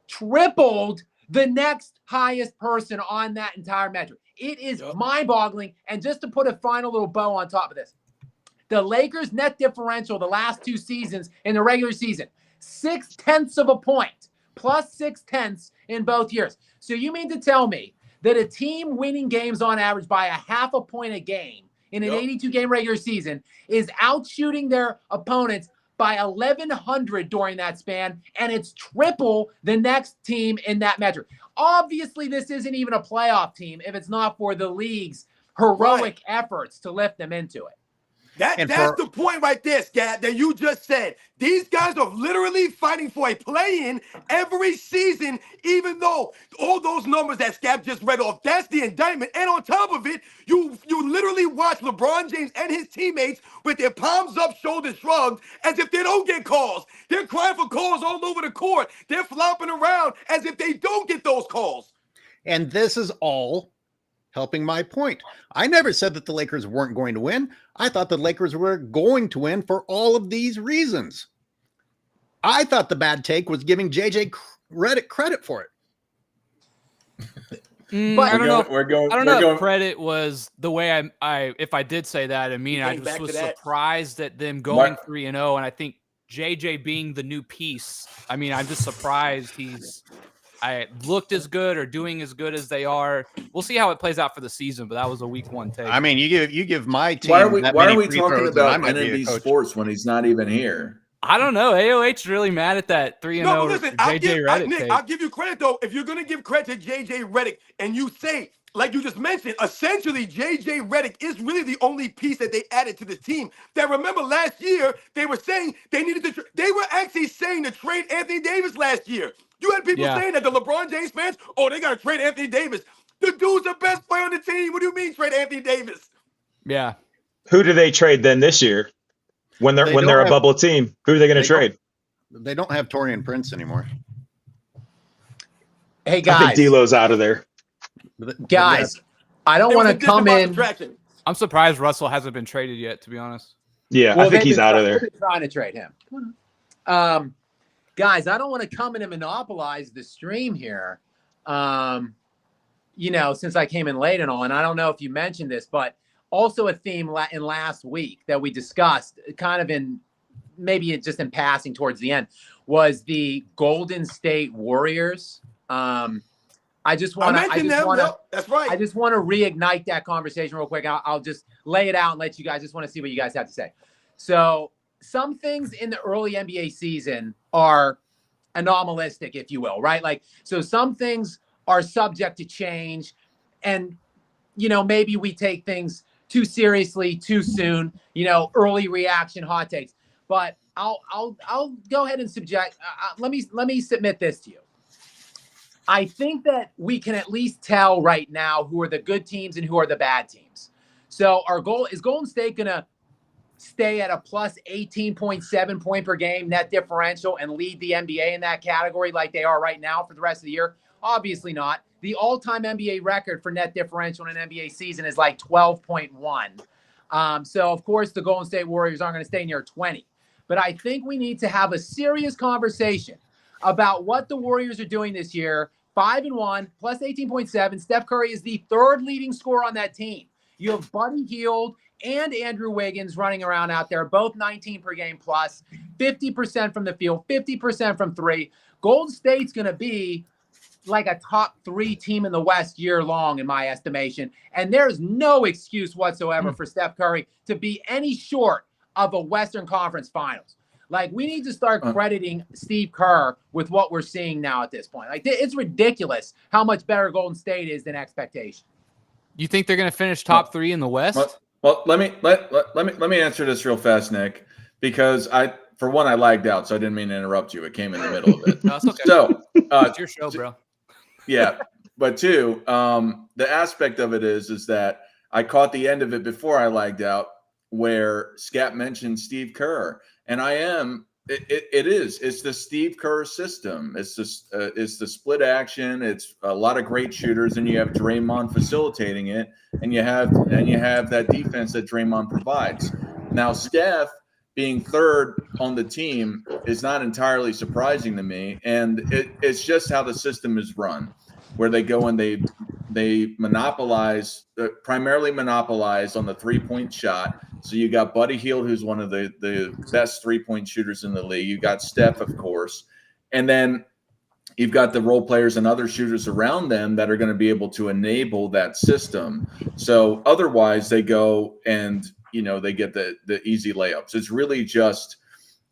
tripled the next highest person on that entire metric. It is mind-boggling. And just to put a final little bow on top of this, the Lakers' net differential the last 2 seasons in the regular season, 0.6 of a point, plus 0.6 in both years. So you mean to tell me that a team winning games on average by 0.5 point a game in an 82-game regular season is out shooting their opponents by 1,100 during that span, and it's triple the next team in that metric. Obviously, this isn't even a playoff team if it's not for the league's heroic efforts to lift them into it. That's the point right there, Scat, that you just said. These guys are literally fighting for a play-in every season, even though all those numbers that Scat just read off, that's the indictment. And on top of it, you literally watch LeBron James and his teammates with their palms up, shoulders shrugged, as if they don't get calls. They're crying for calls all over the court. They're flopping around as if they don't get those calls. And this is all helping my point. I never said that the Lakers weren't going to win. I thought the Lakers were going to win for all of these reasons. I thought the bad take was giving JJ Redick credit for it. But I don't know if credit was the way I if I did say that, I mean, I just was surprised at them going 3-0, and I think JJ being the new piece, I mean, I'm just surprised I looked as good or doing as good as they are. We'll see how it plays out for the season, but that was a week 1 take. I mean, you give my team. Why are we talking about NMB Sports when he's not even here? I don't know. AOH's really mad at that 3-0 No, listen, JJ Redick Nick, take. I'll give you credit, though. If you're going to give credit to JJ Redick and you say, like you just mentioned, essentially JJ Redick is really the only piece that they added to the team. That remember last year, they were saying they needed to they were actually saying to trade Anthony Davis last year. You had people saying that the LeBron James fans, they got to trade Anthony Davis. The dude's the best player on the team. What do you mean trade Anthony Davis? Yeah. Who do they trade then this year? When they're a bubble team, who are they going to trade? They don't have Taurean Prince anymore. Hey guys, I think D'Lo's out of there. Guys, I don't want to come in. I'm surprised Russell hasn't been traded yet, to be honest. Yeah, well, I think he's out of there. They've been trying to trade him. Guys, I don't want to come in and monopolize the stream here. Since I came in late and all, and I don't know if you mentioned this, but also a theme in last week that we discussed, kind of maybe just in passing towards the end, was the Golden State Warriors. I just want to. That's right. I just want to reignite that conversation real quick. I'll just lay it out and let you guys. Just want to see what you guys have to say. So some things in the early NBA season are anomalistic, if you will, right? Like, so some things are subject to change, and maybe we take things too seriously too soon. Early reaction, hot takes. But I'll go ahead and let me submit this to you. I think that we can at least tell right now who are the good teams and who are the bad teams. So our goal is Golden State going to stay at a plus 18.7 point per game net differential and lead the NBA in that category like they are right now for the rest of the year? Obviously not. The all-time NBA record for net differential in an NBA season is like 12.1. So, of course, the Golden State Warriors aren't going to stay near 20. But I think we need to have a serious conversation about what the Warriors are doing this year. 5-1, plus 18.7. Steph Curry is the third leading scorer on that team. You have Buddy Hield and Andrew Wiggins running around out there, both 19 per game plus, 50% from the field, 50% from three. Golden State's going to be like a top 3 team in the West year long, in my estimation. And there's no excuse whatsoever for Steph Curry to be any short of a Western Conference Finals. Like, we need to start crediting Steve Kerr with what we're seeing now at this point. Like, it's ridiculous how much better Golden State is than expectation. You think they're going to finish top 3 in the West? Well, let me answer this real fast, Nick, because for one, I lagged out, so I didn't mean to interrupt you. It came in the middle of it. No, it's okay. So it's your show, bro. Yeah, but two, the aspect of it is that I caught the end of it before I lagged out, where Scat mentioned Steve Kerr, and it's the Steve Kerr system. It's the split action. It's a lot of great shooters, and you have Draymond facilitating it, and you have that defense that Draymond provides. Now, Steph being third on the team is not entirely surprising to me, and it's just how the system is run, where they go and they primarily monopolize on the 3-point shot. So you got Buddy Hield, who's one of the best 3-point shooters in the league. You got Steph, of course, and then you've got the role players and other shooters around them that are going to be able to enable that system. So otherwise, they go and they get the easy layups. It's really just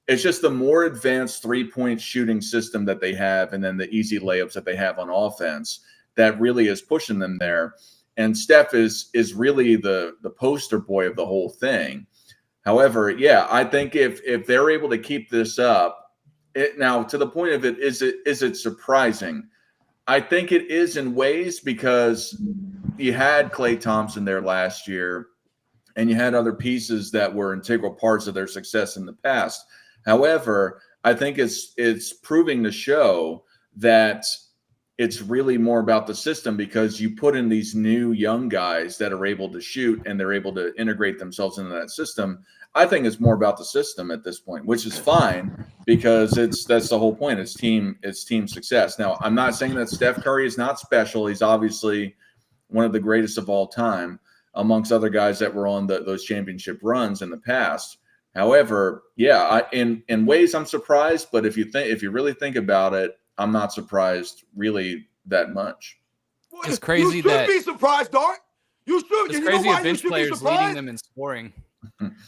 It's just the more advanced 3-point shooting system that they have, and then the easy layups that they have on offense, that really is pushing them there. And Steph is really the poster boy of the whole thing. However, yeah, I think if they're able to keep this up, now to the point of it, is it surprising? I think it is in ways, because you had Klay Thompson there last year, and you had other pieces that were integral parts of their success in the past. However, I think it's proving to show that it's really more about the system, because you put in these new young guys that are able to shoot, and they're able to integrate themselves into that system. I think it's more about the system at this point, which is fine, because that's the whole point. It's team success. Now, I'm not saying that Steph Curry is not special. He's obviously one of the greatest of all time, amongst other guys that were on those championship runs in the past. However, yeah, in ways I'm surprised, but if you really think about it, I'm not surprised really that much. It's crazy you should that be surprised, Dart. You should. it's You crazy know why a you bench should be players surprised? leading them in scoring.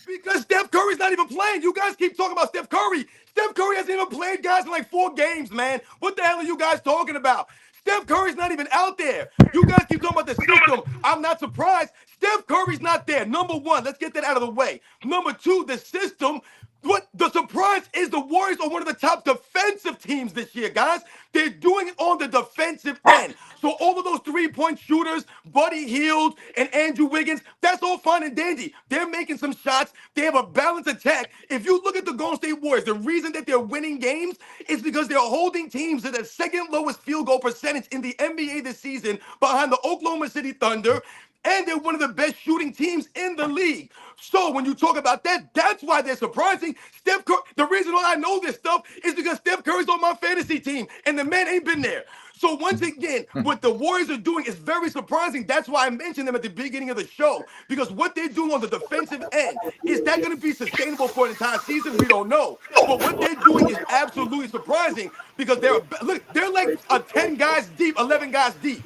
Because Steph Curry's not even playing. You guys keep talking about Steph Curry. Steph Curry hasn't even played guys in like 4 games, man. What the hell are you guys talking about? Steph Curry's not even out there. You guys keep talking about the system. I'm not surprised. Steph Curry's not there. Number one, let's get that out of the way. Number two, the system. What the surprise is, the Warriors are one of the top defensive teams this year, guys. They're doing it on the defensive end. So all of those 3-point shooters, Buddy Hield and Andrew Wiggins, that's all fine and dandy. They're making some shots. They have a balanced attack. If you look at the Golden State Warriors, the reason that they're winning games is because they're holding teams to the second lowest field goal percentage in the NBA this season, behind the Oklahoma City Thunder. And they're one of the best shooting teams in the league. So when you talk about that, that's why they're surprising. Steph Curry, the reason why I know this stuff is because Steph Curry's on my fantasy team, and the man ain't been there. So once again, what the Warriors are doing is very surprising. That's why I mentioned them at the beginning of the show, because what they're doing on the defensive end, is that going to be sustainable for an entire season? We don't know. But what they're doing is absolutely surprising, because they're like 10 guys deep, 11 guys deep.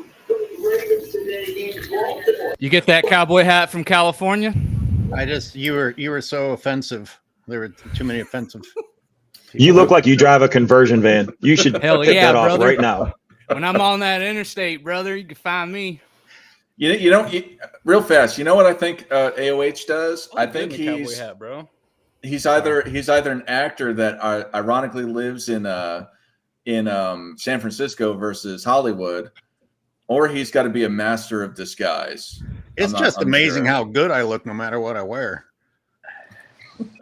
You get that cowboy hat from California? You were so offensive. There were too many offensive people. You look like you drive a conversion van. You should Hell take yeah, that off brother. right now. When I'm on that interstate, brother, you can find me. Real fast. You know what I think AOH does? I think cowboy hat, bro. He's either an actor that ironically lives in San Francisco versus Hollywood, or he's got to be a master of disguise. It's just amazing how good I look no matter what I wear.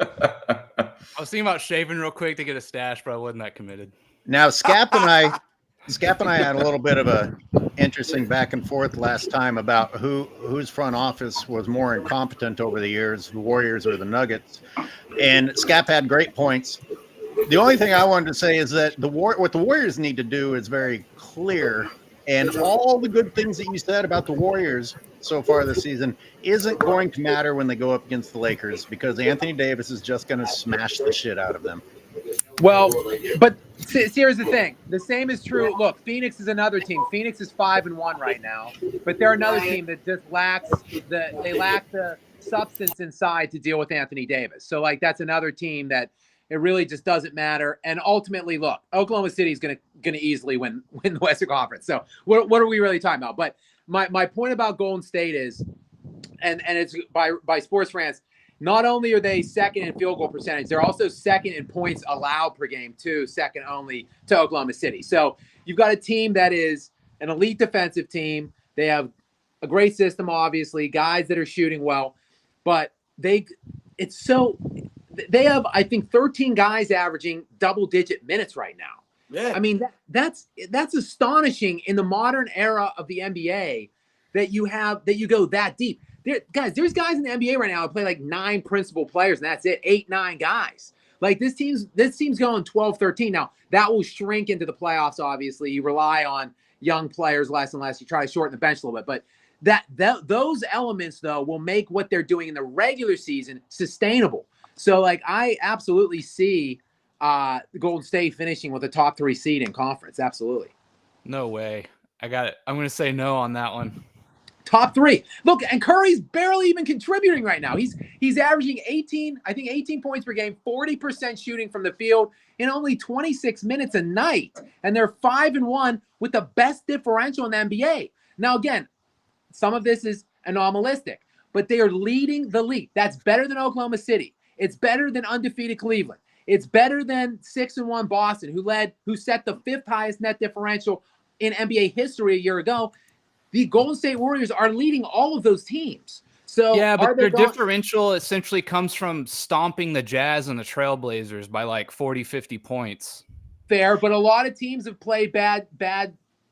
I was thinking about shaving real quick to get a stash, but I wasn't that committed. Now, Scap and I had a little bit of a interesting back and forth last time about whose front office was more incompetent over the years, the Warriors or the Nuggets. And Scap had great points. The only thing I wanted to say is that what the Warriors need to do is very clear. And all the good things that you said about the Warriors so far this season isn't going to matter when they go up against the Lakers, because Anthony Davis is just going to smash the shit out of them. Well, but here's the thing. The same is true. Look, Phoenix is another team. Phoenix is 5-1 right now, but they're another team that just lack the substance inside to deal with Anthony Davis. So like that's another team that it really just doesn't matter. And ultimately, look, Oklahoma City is gonna easily win the Western Conference. So what are we really talking about? But my point about Golden State is, and it's by Sports France, not only are they second in field goal percentage, they're also second in points allowed per game too, second only to Oklahoma City. So you've got a team that is an elite defensive team. They have a great system, obviously, guys that are shooting well, but they have, I think, 13 guys averaging double-digit minutes right now. Yeah. I mean, that's astonishing in the modern era of the NBA that you go that deep. There's guys in the NBA right now who play like 9 principal players, and that's it, 8, 9 guys. Like this team's going 12, 13. Now, that will shrink into the playoffs, obviously. You rely on young players less and less. You try to shorten the bench a little bit. But those elements, though, will make what they're doing in the regular season sustainable. So, like, I absolutely see Golden State finishing with a top 3 seed in conference. Absolutely. No way. I got it. I'm going to say no on that one. Top 3. Look, and Curry's barely even contributing right now. He's averaging 18 points per game, 40% shooting from the field in only 26 minutes a night. And they're 5-1 with the best differential in the NBA. Now, again, some of this is anomalistic, but they are leading the league. That's better than Oklahoma City. It's better than undefeated Cleveland. It's better than 6-1 Boston, who set the 5th highest net differential in NBA history a year ago. The Golden State Warriors are leading all of those teams. So yeah, but their differential essentially comes from stomping the Jazz and the Trailblazers by like 40, 50 points. Fair, but a lot of teams have played bad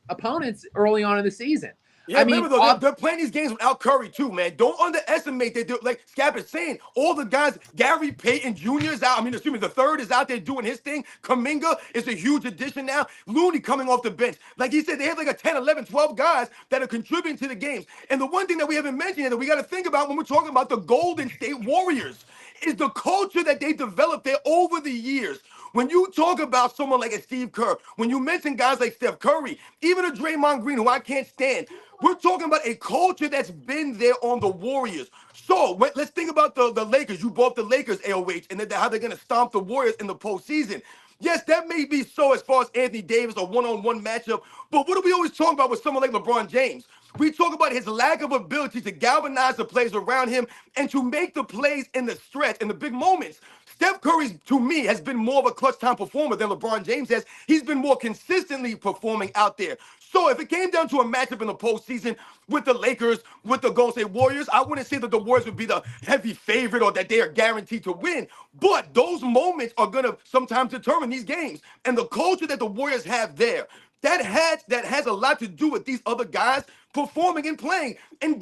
opponents early on in the season. Yeah, I mean, remember though, they're playing these games without Curry too, man. Don't underestimate that. Like Scap is saying, all the guys, Gary Payton Jr. is out. I mean, the third is out there doing his thing. Kuminga is a huge addition now. Looney coming off the bench. Like he said, they have like a 10, 11, 12 guys that are contributing to the games. And the one thing that we haven't mentioned that we got to think about when we're talking about the Golden State Warriors is the culture that they developed there over the years. When you talk about someone like a Steve Kerr, when you mention guys like Steph Curry, even a Draymond Green, who I can't stand, we're talking about a culture that's been there on the Warriors. So let's think about the Lakers. You brought the Lakers, AOH, and then how they're going to stomp the Warriors in the postseason. Yes, that may be so as far as Anthony Davis, a one-on-one matchup. But what do we always talk about with someone like LeBron James? We talk about his lack of ability to galvanize the players around him and to make the plays in the stretch, in the big moments. Steph Curry, to me, has been more of a clutch time performer than LeBron James has. He's been more consistently performing out there. So if it came down to a matchup in the postseason with the Lakers, with the Golden State Warriors, I wouldn't say that the Warriors would be the heavy favorite or that they are guaranteed to win. But those moments are going to sometimes determine these games. And the culture that the Warriors have there, that has a lot to do with these other guys performing and playing and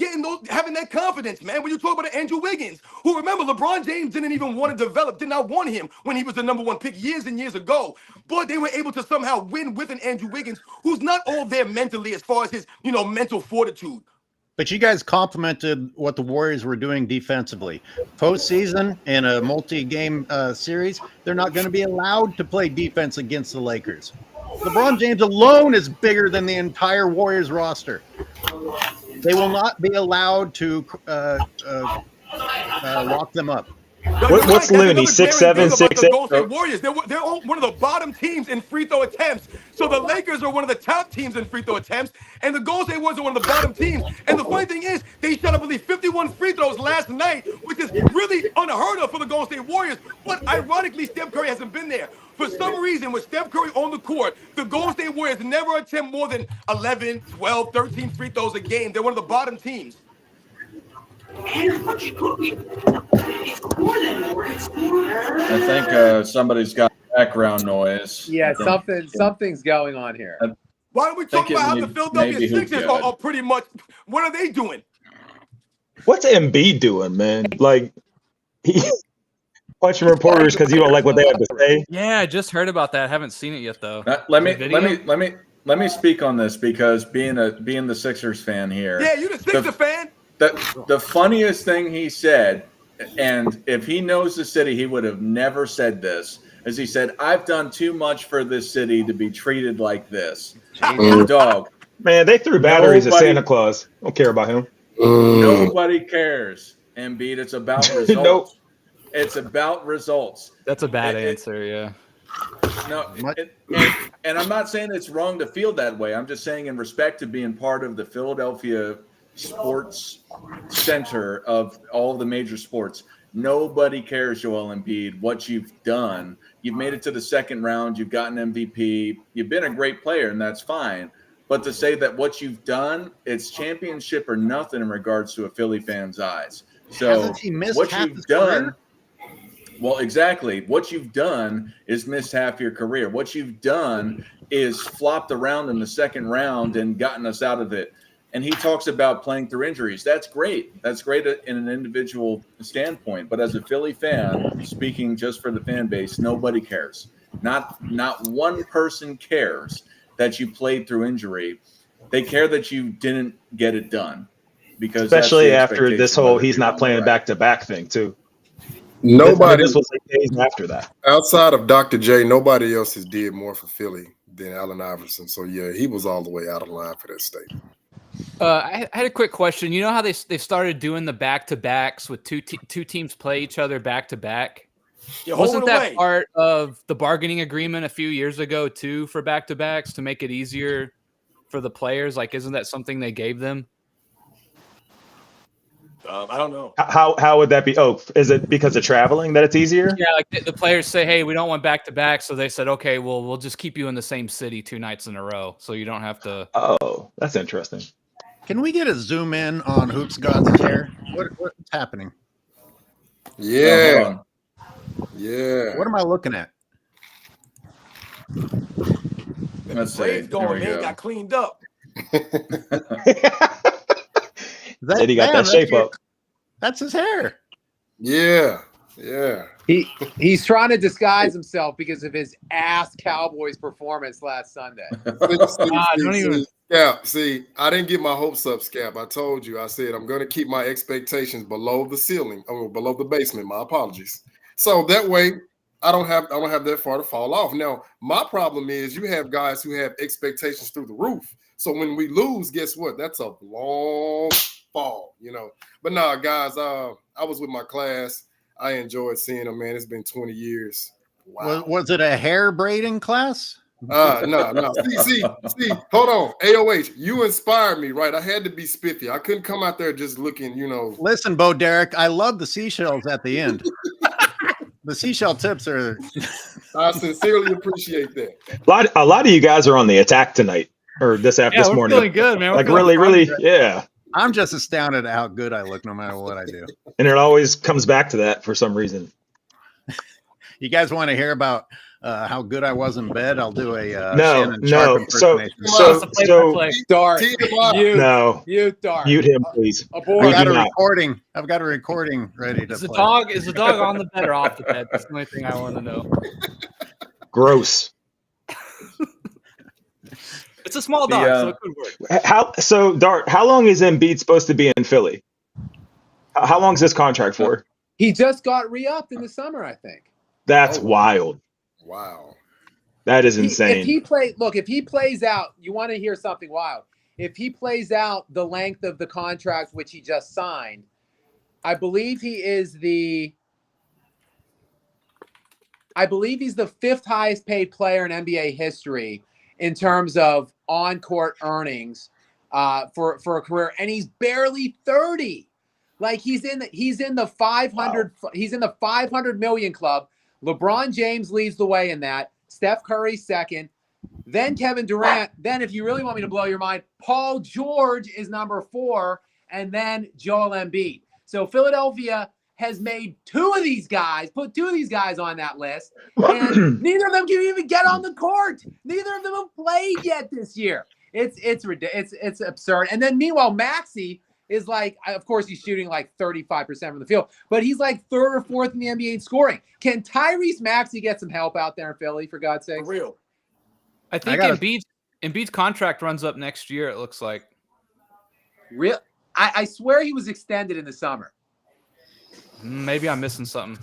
having that confidence, man. When you talk about Andrew Wiggins, who, remember, LeBron James didn't even want to develop, did not want him when he was the number 1 pick years and years ago. But they were able to somehow win with an Andrew Wiggins who's not all there mentally as far as his, mental fortitude. But you guys complimented what the Warriors were doing defensively. Postseason in a multi-game series, they're not going to be allowed to play defense against the Lakers. LeBron James alone is bigger than the entire Warriors roster. They will not be allowed to lock them up. What's Looney? 6'7", 6'8"? Golden State Warriors. They're one of the bottom teams in free throw attempts. So the Lakers are one of the top teams in free throw attempts, and the Golden State Warriors are one of the bottom teams. And the funny thing is, they shot, I believe, 51 free throws last night, which is really unheard of for the Golden State Warriors. But ironically, Steph Curry hasn't been there. For some reason, with Steph Curry on the court, the Golden State Warriors never attempt more than 11, 12, 13 free throws a game. They're one of the bottom teams. I think somebody's got background noise. Yeah, something's going on here. Why don't we talk about how the Philadelphia Sixers are pretty much, what are they doing? What's Embiid doing, man? Like, he punching reporters because you don't like what they have to say. Yeah, I just heard about that. I haven't seen it yet though. Let me speak on this because being the Sixers fan here. Yeah, you the Sixers fan. The funniest thing he said, and if he knows the city, he would have never said this, is he said, "I've done too much for this city to be treated like this." Dog. Man, they threw batteries at Santa Claus. Don't care about him. Nobody cares, Embiid. It's about results. Nope. It's about results. That's a bad answer, yeah. No, and I'm not saying it's wrong to feel that way. I'm just saying in respect to being part of the Philadelphia sports center of all the major sports, nobody cares, Joel Embiid, what you've done. You've made it to the second round. You've gotten MVP. You've been a great player, and that's fine. But to say that what you've done, it's championship or nothing in regards to a Philly fan's eyes. So what you've done, well, exactly. What you've done is missed half your career. What you've done is flopped around in the second round and gotten us out of it. And he talks about playing through injuries. That's great. That's great in an individual standpoint. But as a Philly fan, speaking just for the fan base, nobody cares. Not one person cares that you played through injury. They care that you didn't get it done. Because especially after this whole he's not playing back-to-back thing, too. Nobody. This was like days after that. Outside of Dr. J, nobody else has did more for Philly than Allen Iverson. So, yeah, he was all the way out of line for that statement. I had a quick question. You know how they started doing the back-to-backs with two teams play each other back-to-back? You're Wasn't holding that away. part of the bargaining agreement a few years ago too for back-to-backs to make it easier for the players? Like, isn't that something they gave them? I don't know. How would that be? Oh, is it because of traveling that it's easier? Yeah, like the players say, "Hey, we don't want back-to-back," so they said, "Okay, well, we'll just keep you in the same city 2 nights in a row, so you don't have to." Oh, that's interesting. Can we get a zoom in on Hoops God's hair? What's happening? Oh, Yeah, hold on. yeah. What am I looking at? Let's see. Braves There going, we man. go. Got cleaned up. Said he got that shape up. That's his hair. Yeah. He's trying to disguise himself because of his ass Cowboys performance last Sunday. Scap, see, I didn't get my hopes up, Scap. I told you. I said I'm going to keep my expectations below the ceiling, below the basement. My apologies. So that way, I don't have that far to fall off. Now, my problem is you have guys who have expectations through the roof. So when we lose, guess what? That's a long fall, But nah, guys, I was with my class. I enjoyed seeing them, man. It's been 20 years. Wow. Was it a hair braiding class? No. See, hold on. AOH, you inspired me, right? I had to be spiffy. I couldn't come out there just looking, Listen, Bo Derek, I love the seashells at the end. The seashell tips are. I sincerely appreciate that. A lot of you guys are on the attack tonight or this we're morning. feeling good, man. We're Like feeling really, fun. yeah. I'm just astounded at how good I look no matter what I do. And it always comes back to that for some reason. You guys want to hear about how good I was in bed? I'll do a No. Shannon Sharp So impersonation. Dart, no. mute Dart. Mute him, please. Abort. I've got a not. recording. I've got a recording ready to Is the play. dog on the bed or off the bed? That's the only thing I want to know. Gross. It's a small dog, so it could work. Dart, how long is Embiid supposed to be in Philly? How long is this contract for? He just got re-upped in the summer, I think. That's wild. Wow. That is insane. If he plays out, you want to hear something wild. If he plays out the length of the contract which he just signed, I believe he's the 5th highest paid player in NBA history in terms of on-court earnings for a career, and he's barely 30. Like he's in the 500 he's in the 500 million club. LeBron James leads the way in that. Steph Curry second. Then Kevin Durant. Then, if you really want me to blow your mind, Paul George is number 4, and then Joel Embiid. So Philadelphia has made put 2 of these guys on that list, and neither of them can even get on the court. Neither of them have played yet this year. It's ridiculous. It's absurd. And then meanwhile, Maxey is like, of course, he's shooting like 35% from the field, but he's like 3rd or 4th in the NBA in scoring. Can Tyrese Maxey get some help out there in Philly, for God's sake? For real. I think Embiid's contract runs up next year, it looks like. Real? I swear he was extended in the summer. Maybe I'm missing something.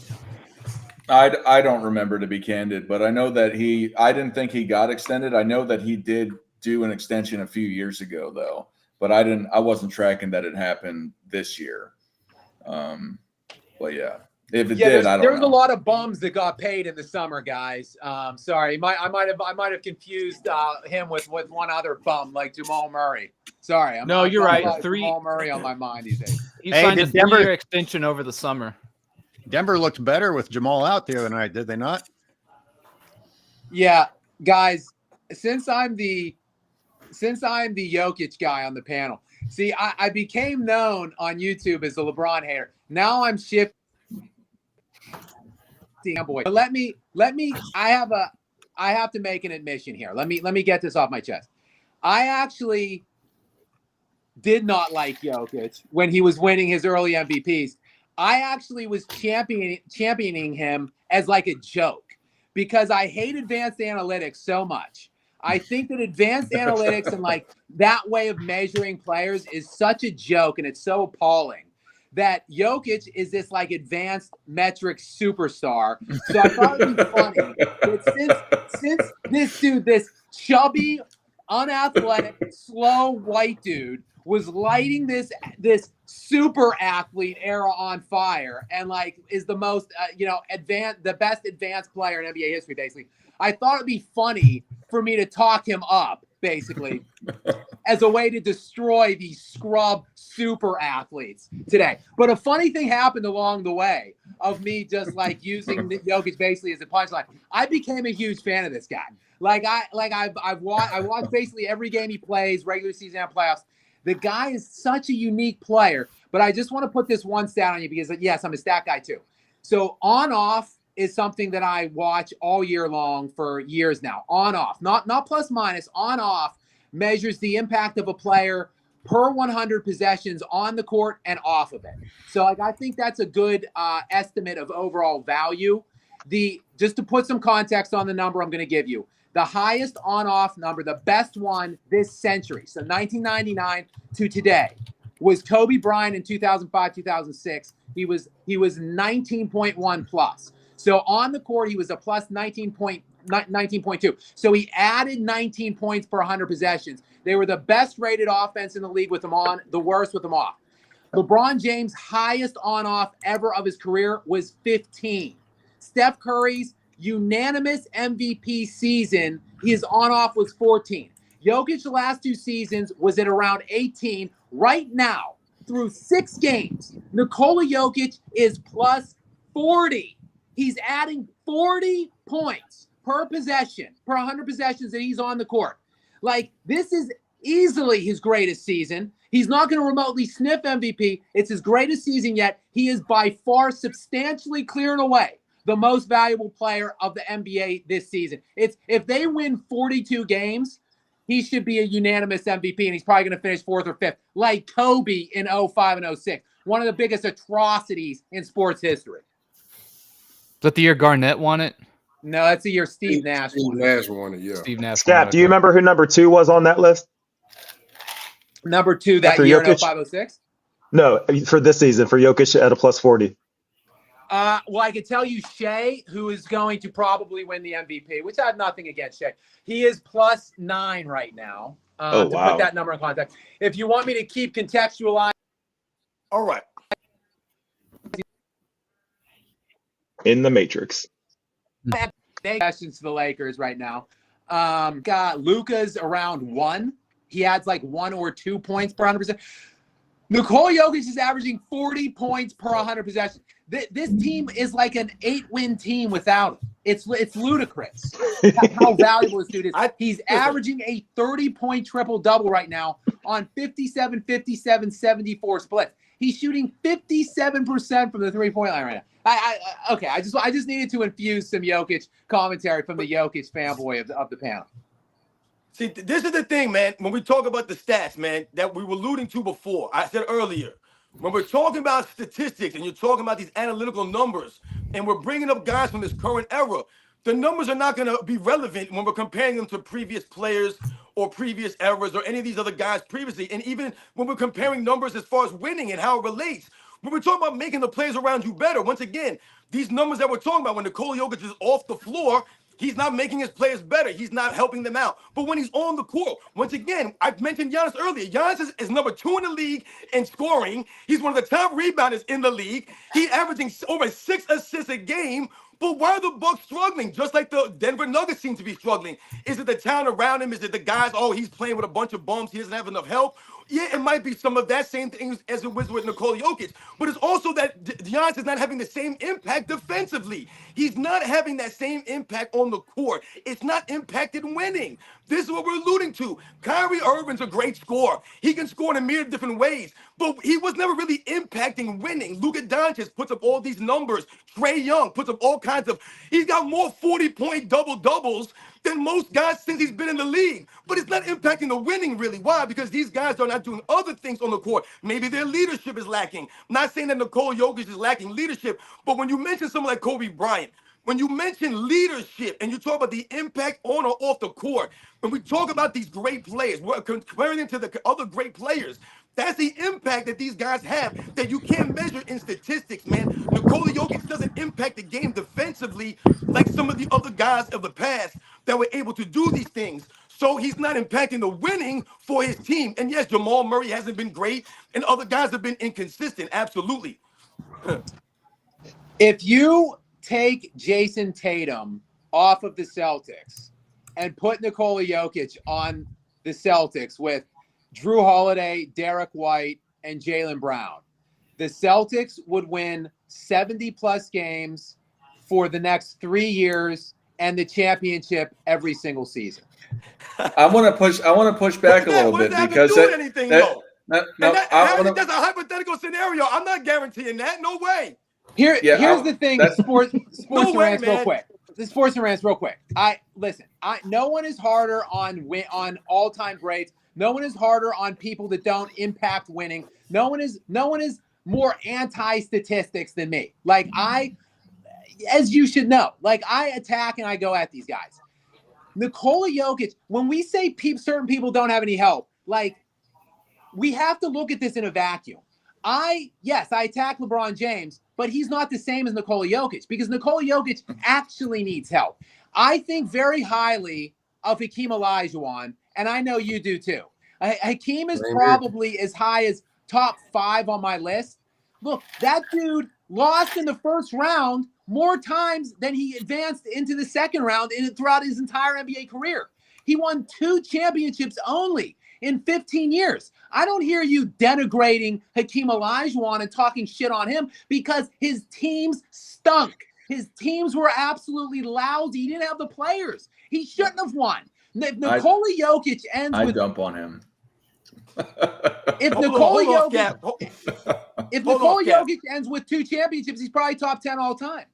I don't remember, to be candid, but I know that I didn't think he got extended. I know that he did do an extension a few years ago, though. But I wasn't tracking that it happened this year. But yeah, if it did, I don't know. There was a lot of bums that got paid in the summer, guys. Sorry, I might have confused him with one other bum like Jamal Murray. Sorry, you're right. Jamal Murray on my mind these days. He signed a 3-year extension over the summer. Denver looked better with Jamal out the other night, did they not? Yeah, guys. Since I'm the Jokic guy on the panel. See, I became known on YouTube as the LeBron hater. Now I'm shifting. Boy, but let me. I have to make an admission here. Let me get this off my chest. I actually did not like Jokic when he was winning his early MVPs. I actually was championing him as like a joke because I hate advanced analytics so much. I think that advanced analytics and like that way of measuring players is such a joke, and it's so appalling that Jokic is this like advanced metric superstar. So I thought it'd be funny that since this dude, this chubby, unathletic, slow white dude was lighting this super athlete era on fire, and like is the most the best advanced player in NBA history. Basically, I thought it'd be funny for me to talk him up, basically, as a way to destroy these scrub super athletes today. But a funny thing happened along the way of me just like using Jokic basically as a punchline. I became a huge fan of this guy. I watched basically every game he plays, regular season and playoffs. The guy is such a unique player, but I just want to put this one stat on you because, yes, I'm a stat guy too. So on-off is something that I watch all year long for years now. On-off, not plus minus, on-off measures the impact of a player per 100 possessions on the court and off of it. So I think that's a good estimate of overall value. Just to put some context on the number I'm going to give you, the highest on-off number, the best one this century, so 1999 to today, was Kobe Bryant in 2005, 2006. He was 19.1 plus. So on the court, he was a plus 19.2. So he added 19 points per 100 possessions. They were the best rated offense in the league with them on, the worst with them off. LeBron James' highest on-off ever of his career was 15. Steph Curry's unanimous MVP season, his on-off was 14. Jokic the last two seasons was at around 18. Right now, through 6 games, Nikola Jokic is plus 40. He's adding 40 points per possession, per 100 possessions that he's on the court. Like, this is easily his greatest season. He's not going to remotely sniff MVP. It's his greatest season yet. He is by far substantially clearing away the most valuable player of the NBA this season. If they win 42 games, he should be a unanimous MVP, and he's probably going to finish 4th or 5th, like Kobe in 05 and 06. One of the biggest atrocities in sports history. Is that the year Garnett won it? No, that's the year Steve Nash won it. Nash won it, yeah. Steve Nash. Scap, do you remember who number 2 was on that list? Number 2 that After year Jokic? in 05, 06? No, for this season, for Jokic at a plus 40. Well, I could tell you Shea, who is going to probably win the MVP, which I have nothing against Shea. He is plus 9 right now. To put that number in context. If you want me to keep contextualizing. All right. In the Matrix. Questions to the Lakers right now. Got Luka's around 1. He adds like 1 or 2 points per 100%. Nikola Jokic is averaging 40 points per 100 possessions. This team is like an 8-win team without him. It's ludicrous how valuable this dude is. He's averaging a 30-point triple-double right now on 57, 57, 74 splits. He's shooting 57% from the three-point line right now. Okay, I just needed to infuse some Jokic commentary from the Jokic fanboy of the panel. See, this is the thing, man. When we talk about the stats, man, that we were alluding to before, I said earlier, when we're talking about statistics and you're talking about these analytical numbers, and we're bringing up guys from this current era, the numbers are not going to be relevant when we're comparing them to previous players or previous eras or any of these other guys previously. And even when we're comparing numbers as far as winning and how it relates, when we're talking about making the players around you better, once again, these numbers that we're talking about, when Nikola Jokic is off the floor, he's not making his players better. He's not helping them out. But when he's on the court, once again, I mentioned Giannis earlier. Giannis is number 2 in the league in scoring. He's one of the top rebounders in the league. He's averaging over 6 assists a game. But why are the Bucks struggling? Just like the Denver Nuggets seem to be struggling. Is it the town around him? Is it the guys, he's playing with a bunch of bums, he doesn't have enough help? Yeah, it might be some of that same thing as it was with Nikola Jokic. But it's also that Giannis is not having the same impact defensively. He's not having that same impact on the court. It's not impacted winning. This is what we're alluding to. Kyrie Irving's a great scorer. He can score in a myriad of different ways, but he was never really impacting winning. Luka Doncic puts up all these numbers. Trae Young puts up all kinds of. He's got more 40-point double-doubles than most guys since he's been in the league. But it's not impacting the winning, really. Why? Because these guys are not doing other things on the court. Maybe their leadership is lacking. I'm not saying that Nikola Jokic is lacking leadership, but when you mention someone like Kobe Bryant, when you mention leadership and you talk about the impact on or off the court, when we talk about these great players, we're comparing them to the other great players. That's the impact that these guys have that you can't measure in statistics, man. Nikola Jokic doesn't impact the game defensively like some of the other guys of the past that were able to do these things. So he's not impacting the winning for his team. And yes, Jamal Murray hasn't been great, and other guys have been inconsistent. Absolutely. If you take Jason Tatum off of the Celtics and put Nikola Jokic on the Celtics with Drew Holiday, Derek White, and Jaylen Brown, the Celtics would win 70-plus games for the next 3 years and the championship every single season. I want to push back a little bit because anything though. that's a hypothetical scenario. I'm not guaranteeing that. No way. Here's the thing. Sports No and way, rants real man. quick. The sports and rants real quick. No one is harder on all-time greats. No one is harder on people that don't impact winning. No one is more anti-statistics than me. Like as you should know, like I attack and I go at these guys. Nikola Jokic, when we say certain people don't have any help, like we have to look at this in a vacuum. I attack LeBron James, but he's not the same as Nikola Jokic because Nikola Jokic actually needs help. I think very highly of Hakeem Olajuwon, and I know you do too. Hakeem is probably as high as top 5 on my list. Look, that dude lost in the first round more times than he advanced into the second round throughout his entire NBA career. He won 2 championships only in 15 years. I don't hear you denigrating Hakeem Olajuwon and talking shit on him because his teams stunk. His teams were absolutely lousy. He didn't have the players. He shouldn't have won. If Nikola Jokic ends I with dump on him. if Nikola Jokic ends with 2 championships, he's probably top 10 all time.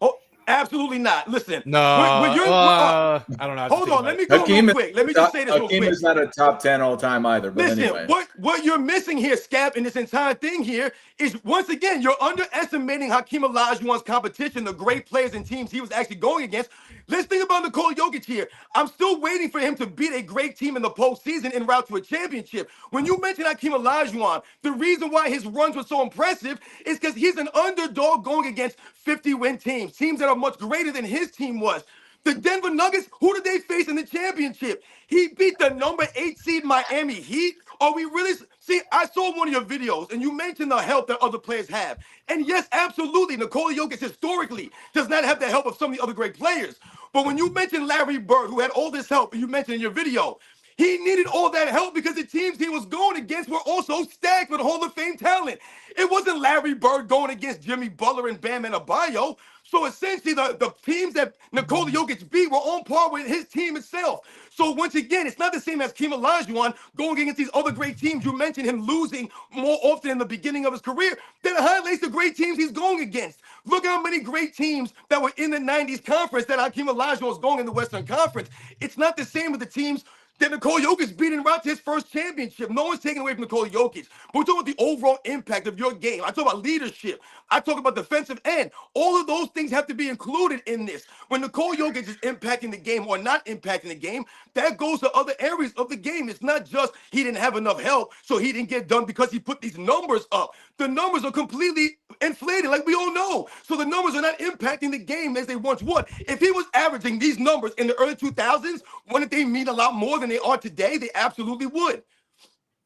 Oh, absolutely not. Listen. No, I don't know. Hold on. Let me go real quick. Let me just say this real quick. Hakeem is not a top 10 all time either. But Listen, anyway, what you're missing here, Scap, in this entire thing here is once again you're underestimating Hakeem Olajuwon's competition, the great players and teams he was actually going against. Let's think about Nikola Jokic here. I'm still waiting for him to beat a great team in the postseason en route to a championship. When you mention Hakeem Olajuwon, the reason why his runs were so impressive is because he's an underdog going against 50-win teams that are much greater than his team was. The Denver Nuggets, who did they face in the championship? He beat the number 8 seed Miami Heat. Are we really? See, I saw one of your videos, and you mentioned the help that other players have. And yes, absolutely, Nikola Jokic historically does not have the help of some of the other great players. But when you mentioned Larry Bird, who had all this help, and you mentioned in your video, he needed all that help because the teams he was going against were also stacked with Hall of Fame talent. It wasn't Larry Bird going against Jimmy Butler and Bam Adebayo. So essentially, the teams that Nikola Jokic beat were on par with his team itself. So once again, it's not the same as Hakeem Olajuwon going against these other great teams. You mentioned him losing more often in the beginning of his career. That highlights the great teams he's going against. Look how many great teams that were in the 90s conference that Hakeem Olajuwon was going in the Western Conference. It's not the same with the teams that Nikola Jokic beat en route to his first championship. No one's taking away from Nikola Jokic. But we're talking about the overall impact of your game. I talk about leadership. I talk about defensive end. All of those things have to be included in this. When Nikola Jokic is impacting the game or not impacting the game, that goes to other areas of the game. It's not just he didn't have enough help, so he didn't get done because he put these numbers up. The numbers are completely inflated, like we all know. So the numbers are not impacting the game as they once would. If he was averaging these numbers in the early 2000s, wouldn't they mean a lot more than they are today? They absolutely would.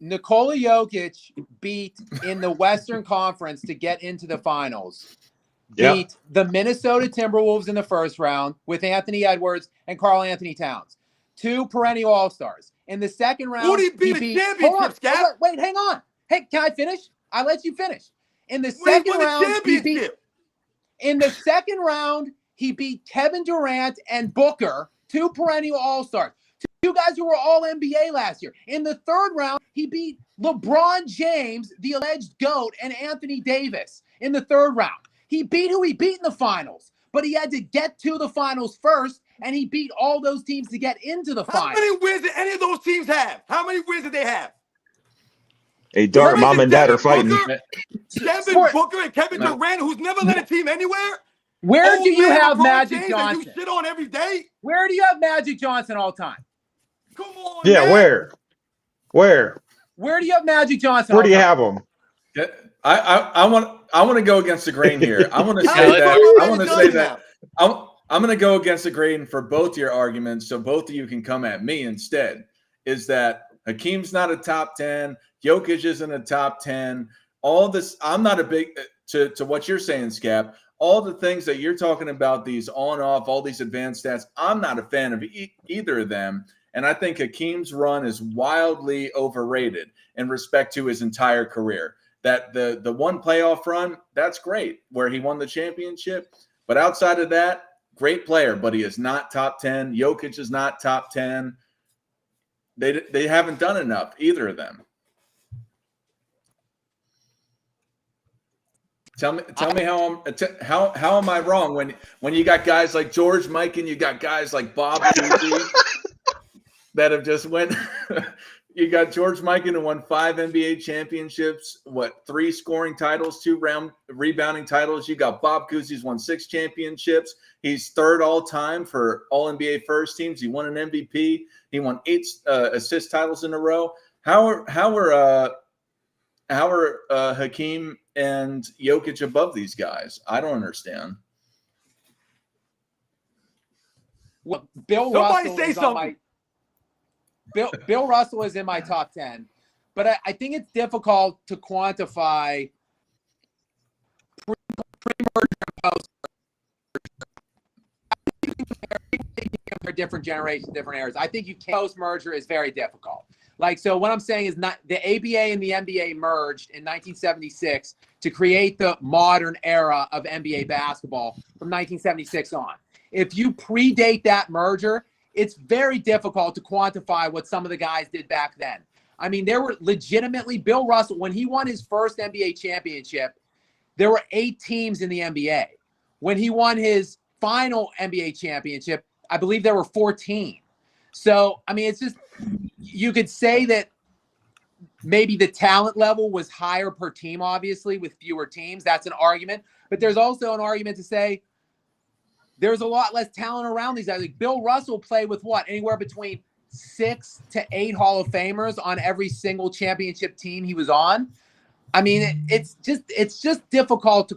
Nikola Jokic beat in the Western Conference to get into the finals. Beat the Minnesota Timberwolves in the first round with Anthony Edwards and Karl Anthony Towns, 2 perennial All-Stars. In the second round, Who did he beat a championship, Scott? Wait, hang on. Hey, can I finish? I let you finish. In the second round, he beat Kevin Durant and Booker, 2 perennial All-Stars. 2 guys who were all NBA last year. In the third round, he beat LeBron James, the alleged GOAT, and Anthony Davis in the third round. He beat who he beat in the finals, but he had to get to the finals first, and he beat all those teams to get into the finals. How many wins did any of those teams have? How many wins did they have? Hey, Dart, mom and dad are fighting. Devin Booker and Kevin Durant, who's never led a team anywhere? Where do you have Magic James Johnson? That you shit on every day? Where do you have Magic Johnson all time? Come on, Yeah, man. where? Where do you have Magic Johnson? Where do you have him? I want to go against the grain here. I want to say How that. many I want to Magic say Johnson that. I'm going to go against the grain for both your arguments, so both of you can come at me instead. Is that Hakeem's not a top 10, Jokic isn't a top 10. All this, I'm not a big to what you're saying, Scap. All the things that you're talking about, these on off, all these advanced stats, I'm not a fan of either of them. And I think Hakeem's run is wildly overrated in respect to his entire career. That the one playoff run, that's great, where he won the championship. But outside of that, great player, but he is not top 10. Jokic is not top 10. They haven't done enough, either of them. Tell me how am I wrong when you got guys like George Mike and you got guys like Bob Cousy that have just went. You got George Mikan who won 5 NBA championships, 3 scoring titles, 2 rebounding titles. You got Bob Cousy who's won 6 championships. He's 3rd all time for all NBA first teams. He won an MVP. He won 8 assist titles in a row. How are Hakeem and Jokic above these guys? I don't understand. Well, Bill Russell is in my top 10, but I think it's difficult to quantify pre-merger and post-merger. Different generations, different eras. I think post-merger is very difficult. So what I'm saying is not the ABA and the NBA merged in 1976 to create the modern era of NBA basketball from 1976 on. If you predate that merger, it's very difficult to quantify what some of the guys did back then. I mean, there were legitimately Bill Russell, when he won his first NBA championship, there were 8 teams in the NBA. When he won his final NBA championship, I believe there were 14. So, I mean, it's just, you could say that maybe the talent level was higher per team, obviously, with fewer teams. That's an argument. But there's also an argument to say there's a lot less talent around these guys. Like Bill Russell played with anywhere between 6 to 8 Hall of Famers on every single championship team he was on. I mean, it's just difficult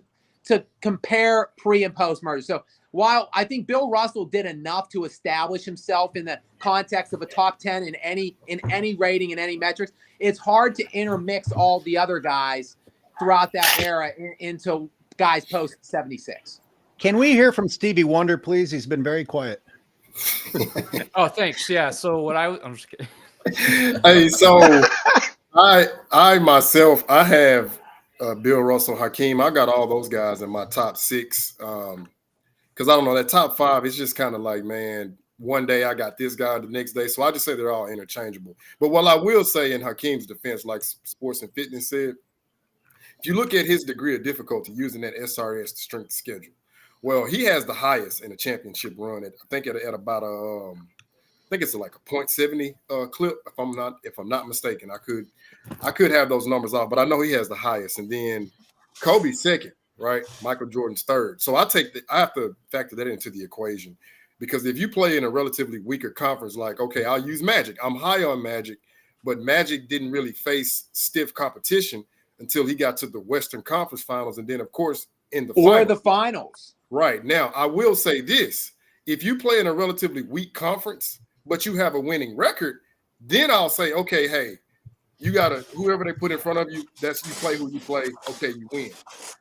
to compare pre and post merger. So while I think Bill Russell did enough to establish himself in the context of a top 10 in any rating, in any metrics, it's hard to intermix all the other guys throughout that era into guys post 76. Can we hear from Stevie Wonder, please? He's been very quiet. Oh, thanks. Yeah. So I'm just kidding. Hey, so I myself, I have Bill Russell, Hakeem. I got all those guys in my top 6. Because I don't know, that top 5 is just kind of like, man, one day I got this guy, the next day. So I just say they're all interchangeable. But what I will say in Hakeem's defense, like Sports and Fitness said, if you look at his degree of difficulty using that SRS strength schedule, well, he has the highest in a championship run at, I think at about I think it's like a .70 clip, if I'm not mistaken. I could have those numbers off, but I know he has the highest. And then Kobe's second, right? Michael Jordan's third. So I have to factor that into the equation, because if you play in a relatively weaker conference, like, okay, I'll use Magic. I'm high on Magic, but Magic didn't really face stiff competition until he got to the Western Conference Finals, and then of course in the finals. Right. Now, I will say this. If you play in a relatively weak conference, but you have a winning record, then I'll say, okay, hey, you gotta, whoever they put in front of you, you play who you play, okay, you win.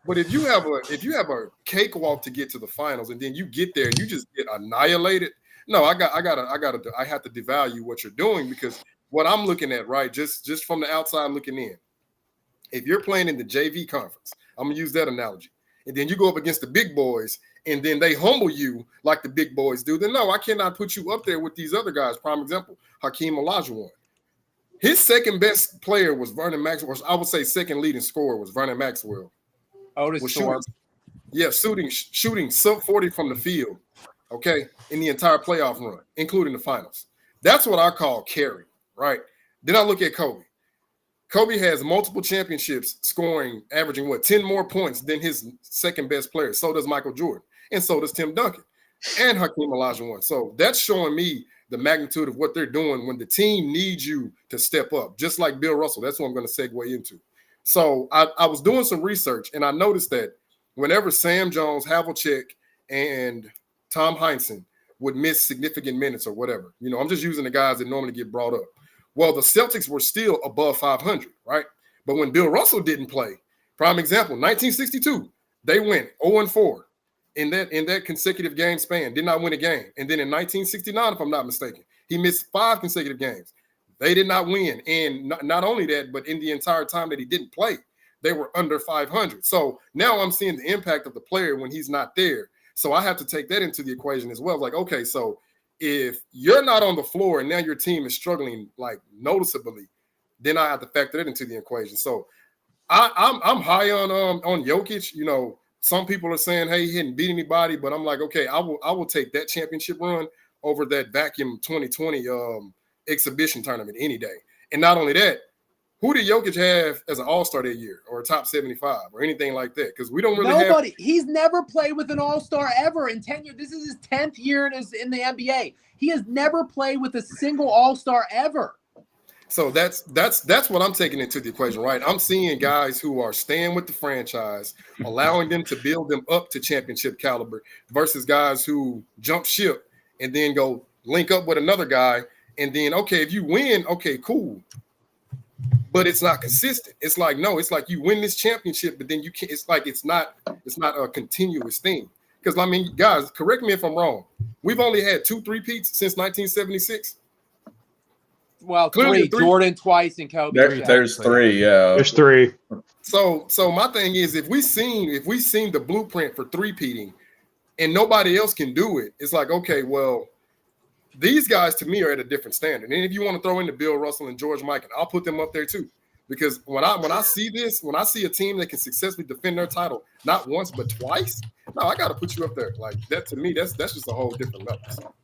But if you have a cakewalk to get to the finals and then you get there and you just get annihilated, no, I have to devalue what you're doing, because what I'm looking at, right, just from the outside looking in, if you're playing in the JV conference, I'm gonna use that analogy, and then you go up against the big boys and then they humble you like the big boys do, then no, I cannot put you up there with these other guys. Prime example, Hakeem Olajuwon. His second best player was Vernon Maxwell. I would say second leading scorer was Vernon Maxwell. Otis Thorpe. Shooting sub 40 from the field, okay, in the entire playoff run, including the finals. That's what I call carry, right? Then I look at Kobe. Kobe has multiple championships, averaging 10 more points than his second best player. So does Michael Jordan, and so does Tim Duncan, and Hakeem Olajuwon. So that's showing me the magnitude of what they're doing when the team needs you to step up, just like Bill Russell. That's what I'm going to segue into. So I was doing some research, and I noticed that whenever Sam Jones, Havlicek, and Tom Heinsohn would miss significant minutes or whatever. You know, I'm just using the guys that normally get brought up. Well, the Celtics were still above 500, right? But when Bill Russell didn't play, prime example, 1962, they went 0-4 in that consecutive game span, did not win a game. And then in 1969, if I'm not mistaken, he missed 5 consecutive games. They did not win. And not only that, but in the entire time that he didn't play, they were under 500. So now I'm seeing the impact of the player when he's not there. So I have to take that into the equation as well. Like, okay, so if you're not on the floor and now your team is struggling like noticeably, then I have to factor that into the equation. So I'm high on Jokic. You know, some people are saying, hey, he didn't beat anybody, but I'm like, okay, I will take that championship run over that vacuum 2020 exhibition tournament any day. And not only that, who did Jokic have as an all-star that year or a top 75 or anything like that? Because we don't really Nobody. have. He's never played with an all-star ever in 10 years. This is his 10th year in the NBA. He has never played with a single all-star ever. So that's what I'm taking into the equation, right? I'm seeing guys who are staying with the franchise, allowing them to build them up to championship caliber versus guys who jump ship and then go link up with another guy. And then, okay, if you win, okay, cool. But it's not consistent. It's like, no, it's like you win this championship, but then you can't, it's like it's not a continuous thing. Because I mean, guys, correct me if I'm wrong. We've only had 2 3-peats since 1976. Well, Clearly three. Jordan twice and Kobe. There's 3, yeah. There's 3. So my thing is, if we seen the blueprint for 3-peating and nobody else can do it, it's like, okay, well, these guys to me are at a different standard. And if you want to throw in the Bill Russell and George Mikan, I'll put them up there too. Because when I see this, when I see a team that can successfully defend their title not once but twice, no, I got to put you up there. Like that to me, that's just a whole different level.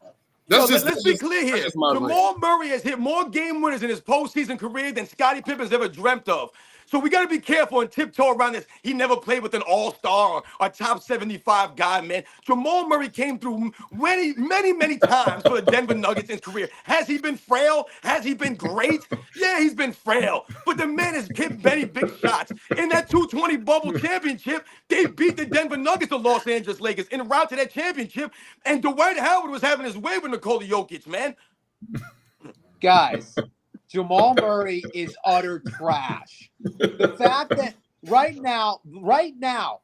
Let's be clear here. Jamal Murray has hit more game winners in his postseason career than Scottie Pippen's ever dreamt of. So we got to be careful and tiptoe around this. He never played with an all-star or a top 75 guy, man. Jamal Murray came through many, many, many times for the Denver Nuggets in his career. Has he been frail? Has he been great? Yeah, he's been frail. But the man has hit many big shots. In that 220 bubble championship, they beat the Denver Nuggets, the Los Angeles Lakers, en route to that championship. And Dwight Howard was having his way with Nikola Jokic, man. Guys, Jamal Murray is utter trash. The fact that right now,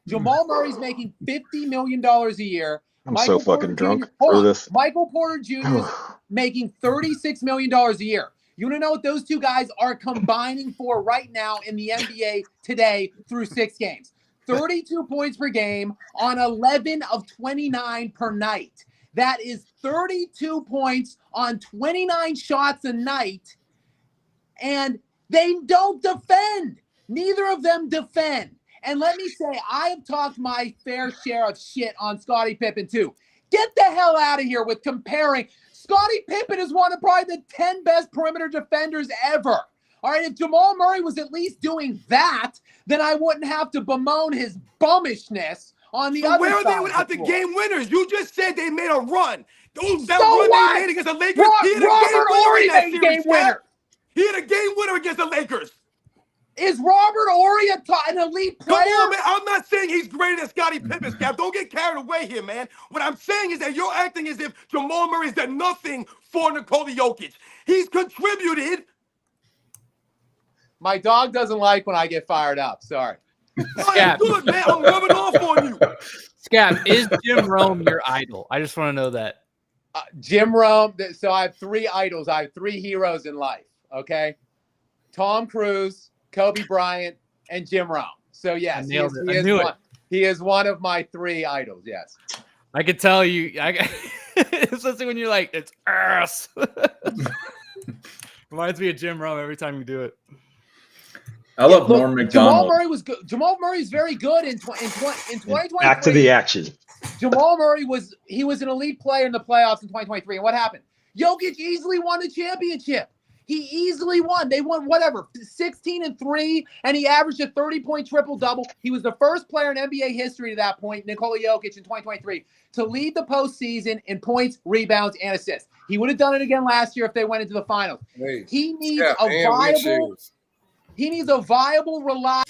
Jamal Murray's making $50 million a year. I'm so fucking drunk for this. Michael Porter Jr. is making $36 million a year. You want to know what those two guys are combining for right now in the NBA today through 6 games? 32 points per game on 11 of 29 per night. That is 32 points on 29 shots a night. And they don't defend. Neither of them defend. And let me say, I have talked my fair share of shit on Scottie Pippen too. Get the hell out of here with comparing. Scottie Pippen is one of probably the 10 best perimeter defenders ever. All right, if Jamal Murray was at least doing that, then I wouldn't have to bemoan his bummishness on the other side. Where are they without the game winners? You just said they made a run. That So run what? they made against the Lakers, he had a Robert Horry made game game winner. He had a game winner against the Lakers. Is Robert Horry an elite player? Come on, man. I'm not saying he's greater than Scottie Pippen, Cap. Don't get carried away here, man. What I'm saying is that you're acting as if Jamal Murray's done nothing for Nikola Jokic. He's contributed. My dog doesn't like when I get fired up. Sorry. Scab. Good, man. I'm rubbing off on you. Scab, is Jim Rome your idol? I just want to know that. Jim Rome. So I have 3 idols. I have 3 heroes in life. Okay. Tom Cruise, Kobe Bryant, and Jim Rome. So yes, he is one of my 3 idols. Yes. I could tell you. Especially when you're like, it's ass. Reminds me of Jim Rome every time you do it. I love Norm Macdonald. Jamal Murray was good. Jamal Murray's very good in 2023. Back to the action. Jamal Murray was an elite player in the playoffs in 2023. And what happened? Jokic easily won the championship. He easily won. They won 16-3, and he averaged a 30-point triple-double. He was the first player in NBA history to that point, Nikola Jokic in 2023, to lead the postseason in points, rebounds, and assists. He would have done it again last year if they went into the finals. He needs a viable, reliable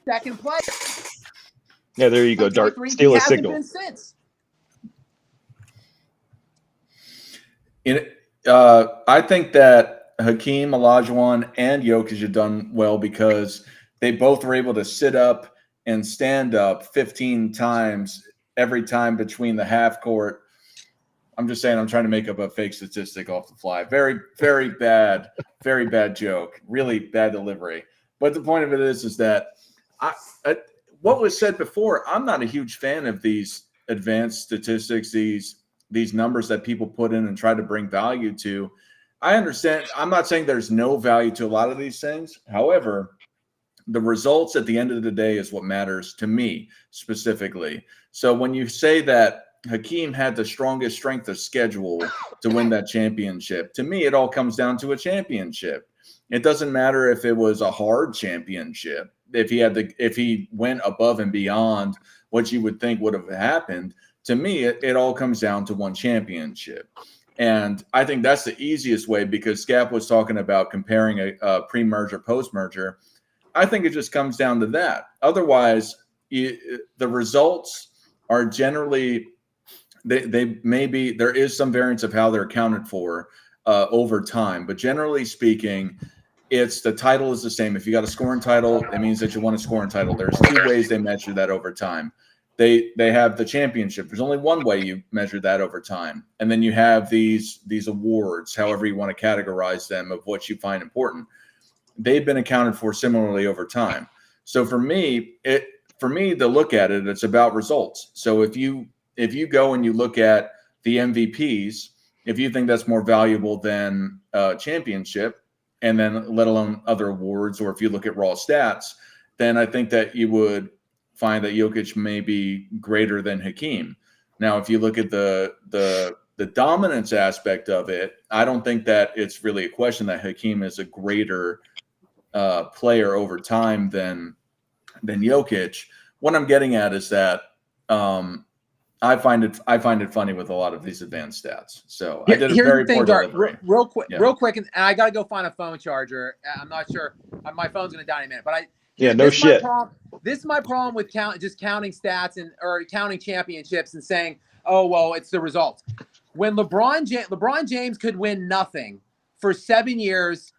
second player. Yeah, there you go, Dart. Steal a signal. I think that Hakeem Olajuwon and Jokic have done well because they both were able to sit up and stand up 15 times every time between the half court. I'm just saying, I'm trying to make up a fake statistic off the fly. Very, very bad joke. Really bad delivery. But the point of it is that I what was said before, I'm not a huge fan of these advanced statistics, these numbers that people put in and try to bring value to. I understand. I'm not saying there's no value to a lot of these things. However, the results at the end of the day is what matters to me specifically. So when you say that Hakeem had the strongest strength of schedule to win that championship, to me, it all comes down to a championship. It doesn't matter if it was a hard championship, if he went above and beyond what you would think would have happened. To me, it all comes down to one championship. And I think that's the easiest way, because Scap was talking about comparing a pre-merger, post-merger. I think it just comes down to that. Otherwise, the results are generally, they maybe there is some variance of how they're accounted for over time. But generally speaking, it's the title is the same. If you got a scoring title, it means that you won a scoring title. There's two ways they measure that over time. They have the championship. There's only one way you measure that over time. And then you have these awards, however you want to categorize them, of what you find important. They've been accounted for similarly over time. So for me to look at it, it's about results. So if you go and you look at the MVPs, if you think that's more valuable than a championship, and then let alone other awards, or if you look at raw stats, then I think that you would find that Jokic may be greater than Hakeem. Now, if you look at the dominance aspect of it, I don't think that it's really a question that Hakeem is a greater player over time than Jokic. What I'm getting at is that I find it funny with a lot of these advanced stats. So I did a very poor delivery. Real quick, and I got to go find a phone charger. I'm not sure my phone's going to die in a minute, but this is my problem with counting stats or counting championships and saying, oh well, it's the results. When LeBron James could win nothing for 7 years,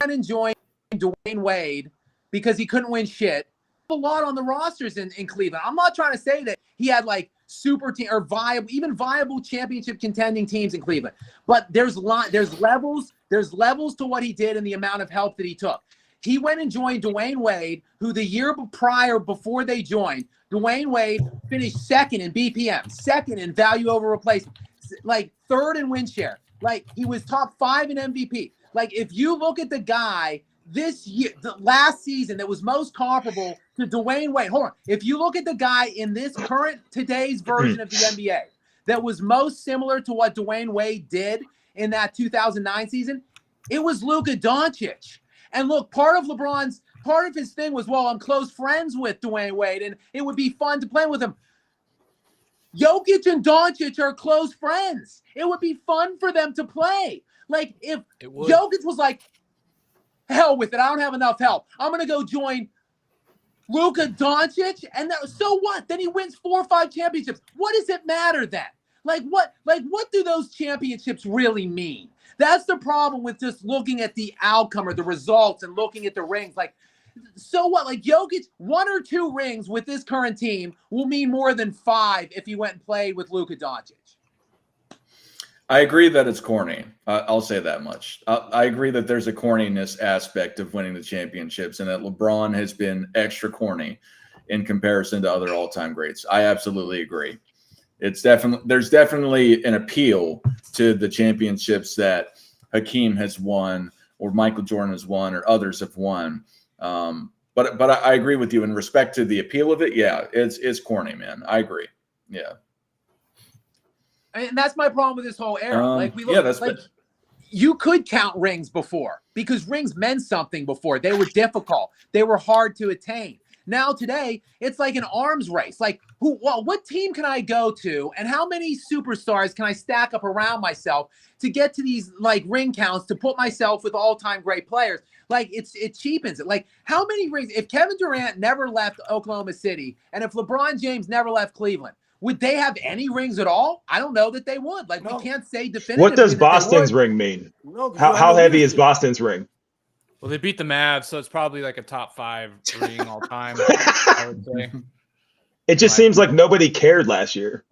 enjoying Dwayne Wade because he couldn't win shit. A lot on the rosters in Cleveland. I'm not trying to say that he had like super team or viable championship contending teams in Cleveland, but there's levels to what he did and the amount of help that he took. He went and joined Dwayne Wade, who the year prior, before they joined, Dwayne Wade finished second in BPM, second in value over replacement, like third in win share. Like he was top 5 in MVP. Like if you look at the guy this year, the last season that was most comparable to Dwayne Wade. Hold on. If you look at the guy in today's version of the NBA that was most similar to what Dwayne Wade did in that 2009 season, it was Luka Doncic. And look, part of his thing was, well, I'm close friends with Dwayne Wade and it would be fun to play with him. Jokic and Doncic are close friends. It would be fun for them to play. Like if Jokic was like, hell with it, I don't have enough help, I'm going to go join Luka Doncic, and so what? Then he wins 4 or 5 championships. What does it matter then? Like what do those championships really mean? That's the problem with just looking at the outcome or the results and looking at the rings. Like, so what? Like Jokic, 1 or 2 rings with this current team will mean more than 5 if he went and played with Luka Doncic. I agree that it's corny. I'll say that much. I agree that there's a corniness aspect of winning the championships, and that LeBron has been extra corny in comparison to other all-time greats. I absolutely agree. There's definitely an appeal to the championships that Hakeem has won, or Michael Jordan has won, or others have won. But I agree with you in respect to the appeal of it. Yeah, it's corny, man. I agree. Yeah. And that's my problem with this whole era. You could count rings before because rings meant something before. They were difficult. They were hard to attain. Now today, it's like an arms race. Like what team can I go to and how many superstars can I stack up around myself to get to these like ring counts to put myself with all-time great players? Like it cheapens it. Like how many rings, if Kevin Durant never left Oklahoma City and if LeBron James never left Cleveland, would they have any rings at all? I don't know that they would. Like, No. we can't say definitively. What does that they Boston's would. ring mean? No, 'cause you don't have How no heavy is leadership. Boston's ring? Well, they beat the Mavs, so it's probably like a top 5 ring all time, I would say. It just seems like nobody cared last year,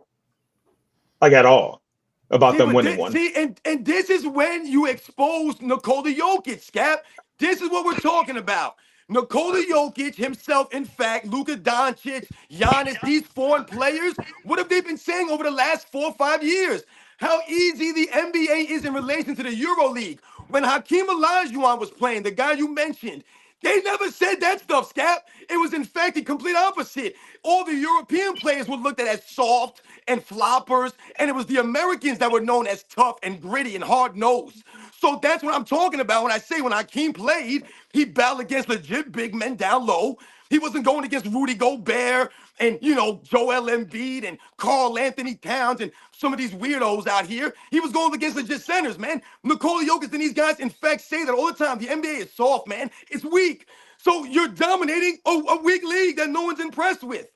like at all, about them winning one. See, and this is when you expose Nikola Jokic, Scap. This is what we're talking about. Nikola Jokic himself, in fact, Luka Doncic, Giannis, these foreign players, what have they been saying over the last 4 or 5 years? How easy the NBA is in relation to the EuroLeague. When Hakeem Olajuwon was playing, the guy you mentioned, they never said that stuff, Scap. It was, in fact, the complete opposite. All the European players were looked at as soft and floppers, and it was the Americans that were known as tough and gritty and hard-nosed. So that's what I'm talking about when I say when Hakeem played, he battled against legit big men down low. He wasn't going against Rudy Gobert and, Joel Embiid and Karl Anthony Towns and some of these weirdos out here. He was going against legit centers, man. Nikola Jokic and these guys, in fact, say that all the time. The NBA is soft, man. It's weak. So you're dominating a weak league that no one's impressed with.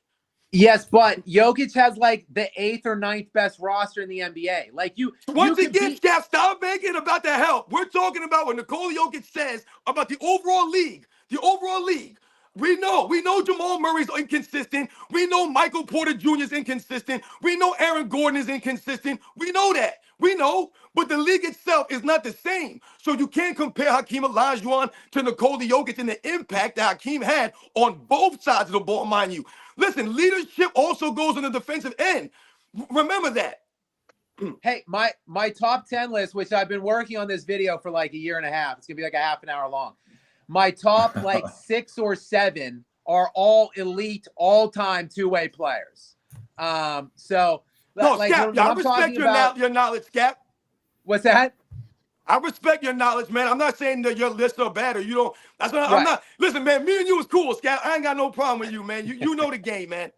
Yes, but Jokic has like the 8th or 9th best roster in the NBA. Like Once again, Scap, stop making it about the help. We're talking about what Nikola Jokic says about the overall league. The overall league. We know Jamal Murray's inconsistent. We know Michael Porter Jr. is inconsistent. We know Aaron Gordon is inconsistent. We know that. We know. But the league itself is not the same. So you can't compare Hakeem Olajuwon to Nikola Jokic and the impact that Hakeem had on both sides of the ball, mind you. Listen, leadership also goes on the defensive end. Remember that. Hey, my top 10 list, which I've been working on this video for like a year and a half. It's going to be like a half an hour long. My top like 6 or 7 are all elite, all-time two-way players. So like, Scap, I respect your knowledge, Scap. What's that? I respect your knowledge, man. I'm not saying that your lists are bad or you don't. That's what Right. I'm not. Listen, man, me and you is cool, Scap. I ain't got no problem with you, man. You know the game, man.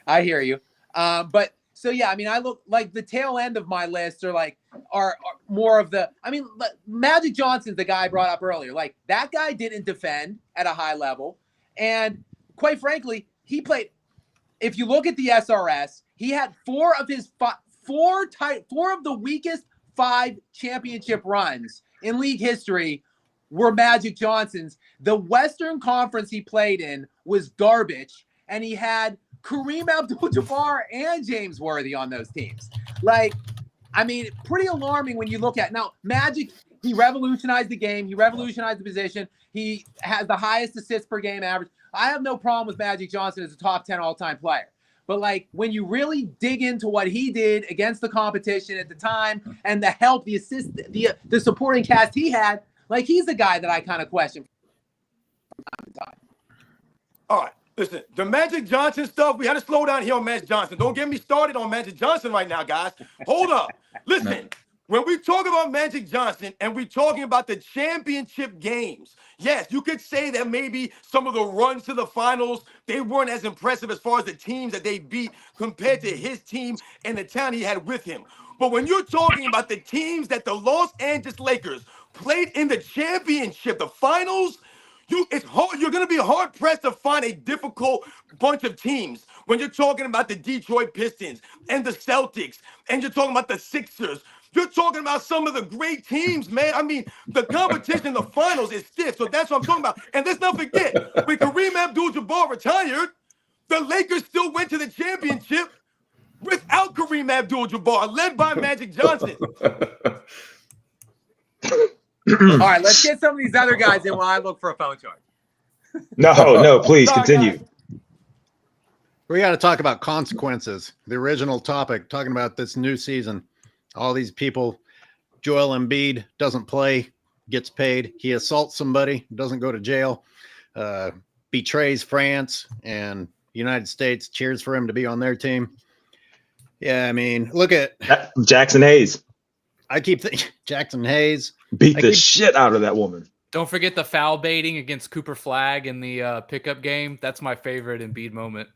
I hear you. But so yeah, I mean, I look like the tail end of my list are more of the. I mean, Magic Johnson's the guy I brought up earlier. Like, that guy didn't defend at a high level, and quite frankly, he played. If you look at the SRS, he had 4 of the weakest 5 championship runs in league history were Magic Johnson's. The Western Conference he played in was garbage, and he had Kareem Abdul-Jabbar and James Worthy on those teams. Like, I mean, pretty alarming when you look at now. Magic, he revolutionized the game. He revolutionized the position. He has the highest assists per game average. I have no problem with Magic Johnson as a top 10 all-time player. But like, when you really dig into what he did against the competition at the time and the help, the assist, the supporting cast he had, like, he's the guy that I kind of question from time to time. All right. Listen, the Magic Johnson stuff, we had to slow down here on Magic Johnson. Don't get me started on Magic Johnson right now, guys. Hold up. Listen, when we talk about Magic Johnson and we're talking about the championship games, yes, you could say that maybe some of the runs to the finals, they weren't as impressive as far as the teams that they beat compared to his team and the talent he had with him. But when you're talking about the teams that the Los Angeles Lakers played in the championship, the finals, it's hard. You're going to be hard pressed to find a difficult bunch of teams when you're talking about the Detroit Pistons and the Celtics, and you're talking about the Sixers. You're talking about some of the great teams, man. I mean, the competition in the finals is stiff, so that's what I'm talking about. And let's not forget, when Kareem Abdul-Jabbar retired, the Lakers still went to the championship without Kareem Abdul-Jabbar, led by Magic Johnson. All right, let's get some of these other guys in while I look for a phone charge. No, please continue. We got to talk about consequences. The original topic, talking about this new season. All these people, Joel Embiid doesn't play, gets paid. He assaults somebody, doesn't go to jail, betrays France and United States, cheers for him to be on their team. Yeah, I mean, look at Jackson Hayes. I keep thinking Jackson Hayes. Beat the shit out of that woman. Don't forget the foul baiting against Cooper Flagg in the pickup game. That's my favorite Embiid moment.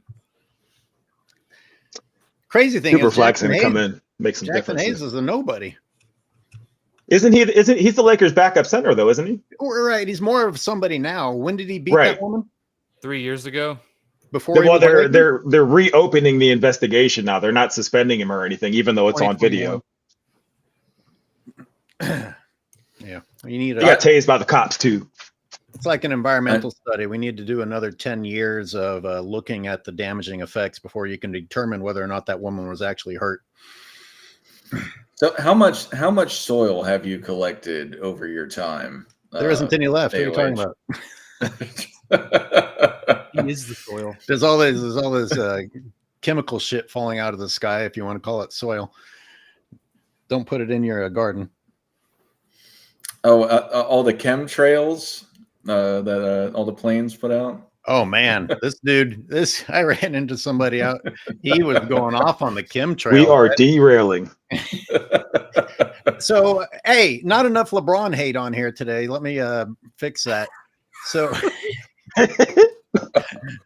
Crazy thing Cooper is Flagg's going to come in, make some Jackson difference. Hayes is a nobody. Isn't he's the Lakers' backup center though, isn't he? Right. He's more of somebody now. When did he beat that woman? 3 years ago. Before he Well, was a Laker? they're reopening the investigation now. They're not suspending him or anything, even though it's on video. 2021. Yeah, you need He got tased by the cops too. It's like an environmental study. We need to do another 10 years of looking at the damaging effects before you can determine whether or not that woman was actually hurt. So how much soil have you collected over your time? There isn't any left. What are you talking about? He is the soil. There's all this chemical shit falling out of the sky, if you want to call it soil. Don't put it in your garden. Oh, all the chemtrails that all the planes put out. Oh man, I ran into somebody out. He was going off on the chemtrail. We are derailing. So, hey, not enough LeBron hate on here today. Let me fix that. So,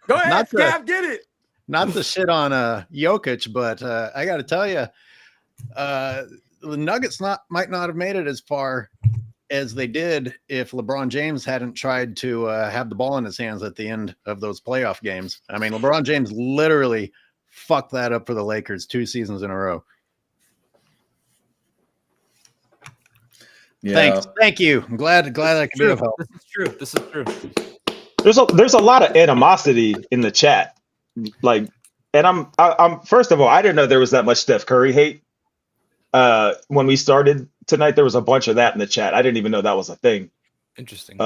Go ahead, Not the- Scab, get it. not the shit on Jokic, but I got to tell you, the Nuggets might not have made it as far as they did if LeBron James hadn't tried to have the ball in his hands at the end of those playoff games. I mean, LeBron James literally fucked that up for the Lakers 2 seasons in a row. Yeah. Thank you. I'm glad I could be of help. This is true. This is true. There's a lot of animosity in the chat. Like, and I'm first of all, I didn't know there was that much Steph Curry hate. When we started tonight, there was a bunch of that in the chat. I didn't even know that was a thing. Interesting.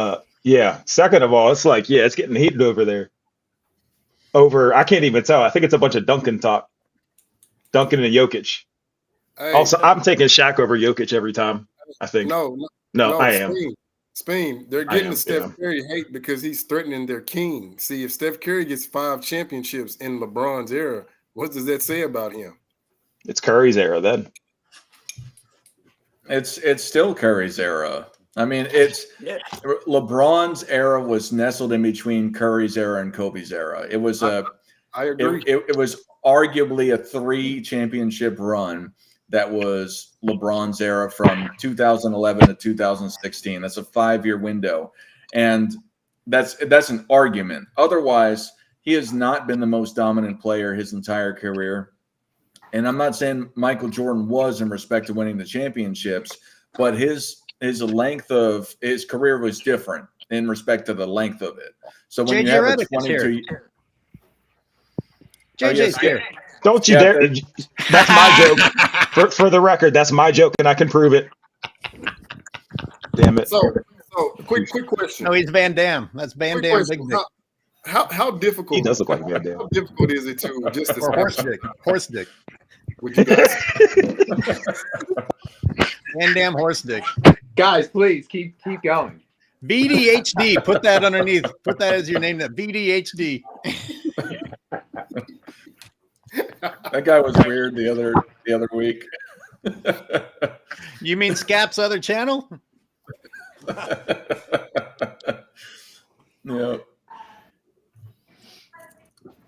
Yeah. Second of all, it's like, yeah, it's getting heated over there. I can't even tell. I think it's a bunch of Duncan talk. Duncan and Jokic. Hey, Also, I'm taking Shaq over Jokic every time. I think. no, I am. Spain. They're I getting am, the Steph yeah. Curry hate because he's threatening their king. See, if Steph Curry gets 5 championships in LeBron's era, what does that say about him? It's Curry's era then. It's still Curry's era. I mean, LeBron's era was nestled in between Curry's era and Kobe's era. It was I agree. it was arguably a 3 championship run that was LeBron's era from 2011 to 2016. That's a 5-year window, and that's an argument. Otherwise, he has not been the most dominant player his entire career. And I'm not saying Michael Jordan was in respect to winning the championships, but his length of his career was different in respect to the length of it. So when you JJ have a Redick is 22, JJ's here. Don't you Yeah, dare! That's my joke. For the record, that's my joke, and I can prove it. Damn it! So quick question. No, he's Van Damme. That's Van Quick Damme question. Big Dick. How difficult? He does look like Van Damme. How difficult is it to just Or Horse Dick. Horse Dick. What you guys? Van Damme Horse Dick. Guys, please keep going. VDHD. Put that underneath. Put that as your name. That VDHD. that guy was weird the other week. You mean Scap's other channel? Yeah.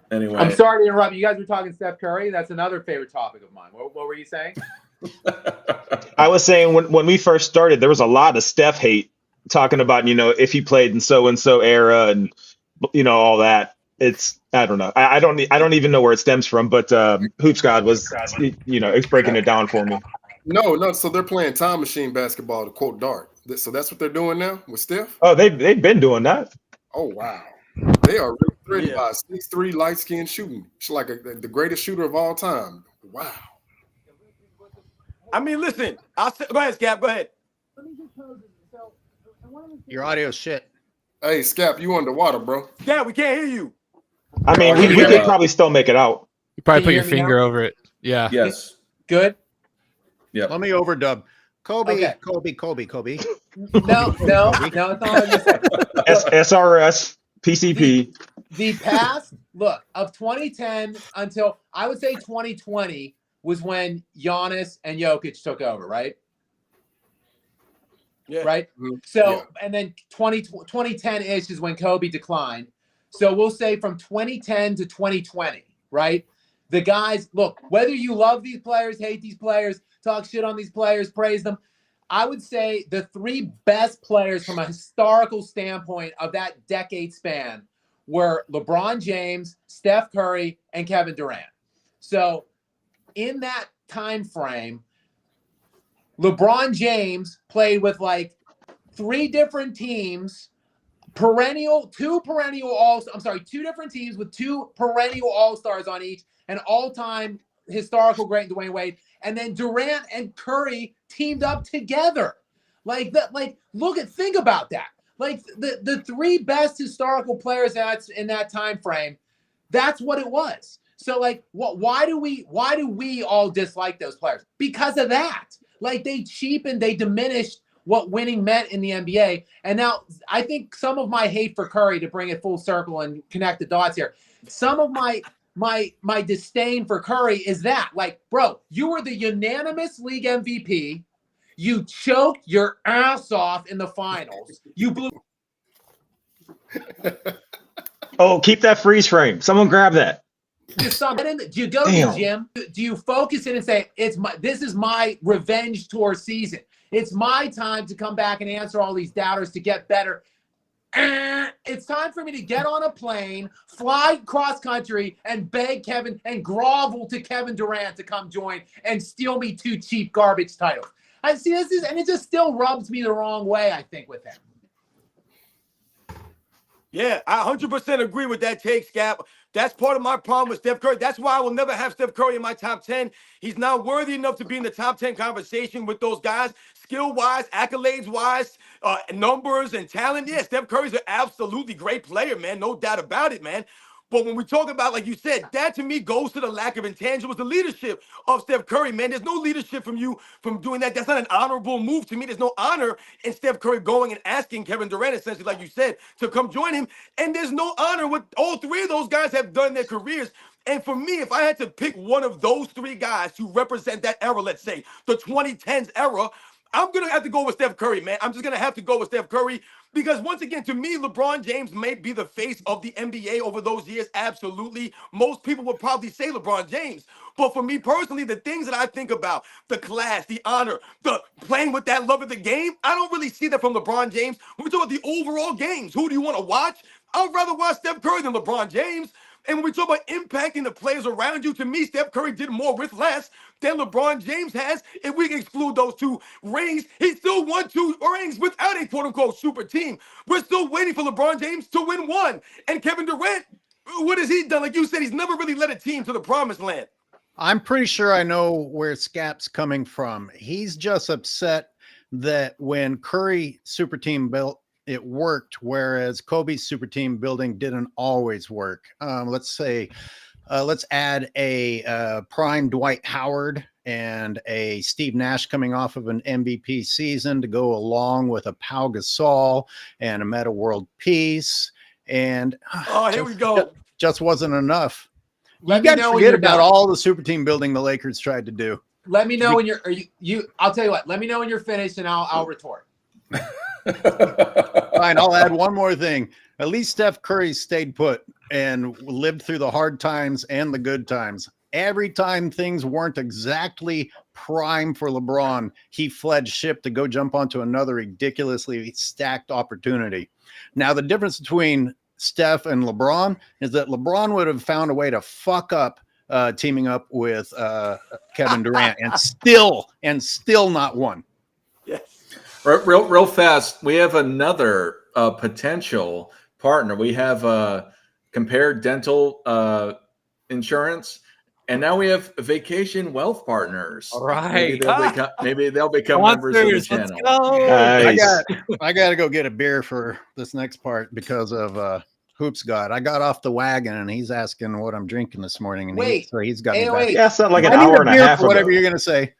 Anyway, I'm sorry to interrupt. You guys were talking Steph Curry. That's another favorite topic of mine. What were you saying? I was saying when we first started, there was a lot of Steph hate talking about, if he played in so and so era and all that. It's I don't know. I don't even know where it stems from, but Hoops God was it's breaking it down for me. No. So they're playing time machine basketball to quote Dart. So that's what they're doing now with Steph. Oh, they've been doing that. Oh wow, they are really threatened by 6'3" light skin shooting. She's like the greatest shooter of all time. Wow. I mean, listen. Go ahead, Scab. Go ahead. Your audio's shit. Hey, Scap, you underwater, bro? Scab, we can't hear you. I mean, we could probably still make it out. You probably Can put you your hear me finger over it. Yeah. yes. Good. Yep. Let me overdub. Kobe. Okay. Kobe. No, it's not what I'm gonna say. SRS, PCP. The past look of 2010 until I would say 2020 was when Giannis and Jokic took over, right? Yeah. Right. So and then 2010-ish is when Kobe declined. So we'll say from 2010 to 2020, right? The guys, look, whether you love these players, hate these players, talk shit on these players, praise them, I would say the 3 best players from a historical standpoint of that decade span were LeBron James, Steph Curry, and Kevin Durant. So in that time frame, LeBron James played with like 3 different teams, two different teams with 2 perennial all-stars on each, an all-time historical great Dwayne Wade, and then Durant and Curry teamed up together. Like that, think about that. Like the 3 best historical players in that time frame, that's what it was. So like why do we all dislike those players? Because of that. Like they diminished what winning meant in the NBA. And now I think some of my hate for Curry, to bring it full circle and connect the dots here, some of my disdain for Curry is that, like, bro, you were the unanimous league MVP. You choked your ass off in the finals. You blew. Oh, keep that freeze frame. Someone grab that. Do you go to the gym? Do you focus in and say, this is my revenge tour season? It's my time to come back and answer all these doubters to get better. It's time for me to get on a plane, fly cross country, and beg Kevin and grovel to Kevin Durant to come join and steal me 2 cheap garbage titles. I see this and it just still rubs me the wrong way, I think, with him. Yeah, I 100% agree with that take, Scap. That's part of my problem with Steph Curry. That's why I will never have Steph Curry in my top 10. He's not worthy enough to be in the top 10 conversation with those guys, skill-wise, accolades-wise, numbers and talent. Yeah, Steph Curry's an absolutely great player, man. No doubt about it, man. But when we talk about, like you said, that to me goes to the lack of intangibles, the leadership of Steph Curry, man. There's no leadership from you from doing that. That's not an honorable move to me. There's no honor in Steph Curry going and asking Kevin Durant, essentially, like you said, to come join him. And there's no honor with all 3 of those guys have done their careers. And for me, if I had to pick one of those 3 guys to represent that era, let's say the 2010s era, I'm going to have to go with Steph Curry, man. I'm just going to have to go with Steph Curry because, once again, to me, LeBron James may be the face of the NBA over those years. Absolutely. Most people would probably say LeBron James. But for me personally, the things that I think about, the class, the honor, the playing with that love of the game, I don't really see that from LeBron James. When we talk about the overall games, who do you want to watch? I would rather watch Steph Curry than LeBron James. And when we talk about impacting the players around you, to me, Steph Curry did more with less than LeBron James has. If we can exclude those 2 rings, he still won 2 rings without a quote-unquote super team. We're still waiting for LeBron James to win 1. And Kevin Durant, what has he done? Like you said, he's never really led a team to the promised land. I'm pretty sure I know where Scap's coming from. He's just upset that when Curry super team built, it worked, whereas Kobe's super team building didn't always work. Let's add a prime Dwight Howard and a Steve Nash coming off of an MVP season to go along with a Pau Gasol and a Meta World Peace. And here we go. Just wasn't enough. Let You me got to know when forget you're about done. all the super team building the Lakers tried to do. Let me know when I'll tell you what. Let me know when you're finished, and I'll retort. Fine, I'll add one more thing. At least Steph Curry stayed put and lived through the hard times and the good times. Every time things weren't exactly prime for LeBron, he fled ship to go jump onto another ridiculously stacked opportunity. Now, the difference between Steph and LeBron is that LeBron would have found a way to fuck up teaming up with Kevin Durant and still not won. Yes. Real fast. We have another potential partner. We have Compared Dental Insurance, and now we have Vacation Wealth Partners. All right. Maybe they'll become members of the Sponsors, channel. let's go. Nice. I got to go get a beer for this next part because of Hoops God. I got off the wagon and he's asking what I'm drinking this morning. And Wait, he's got me AOH. back. Yeah, it's not like an I need hour a and a beer half for ago. whatever you're going to say.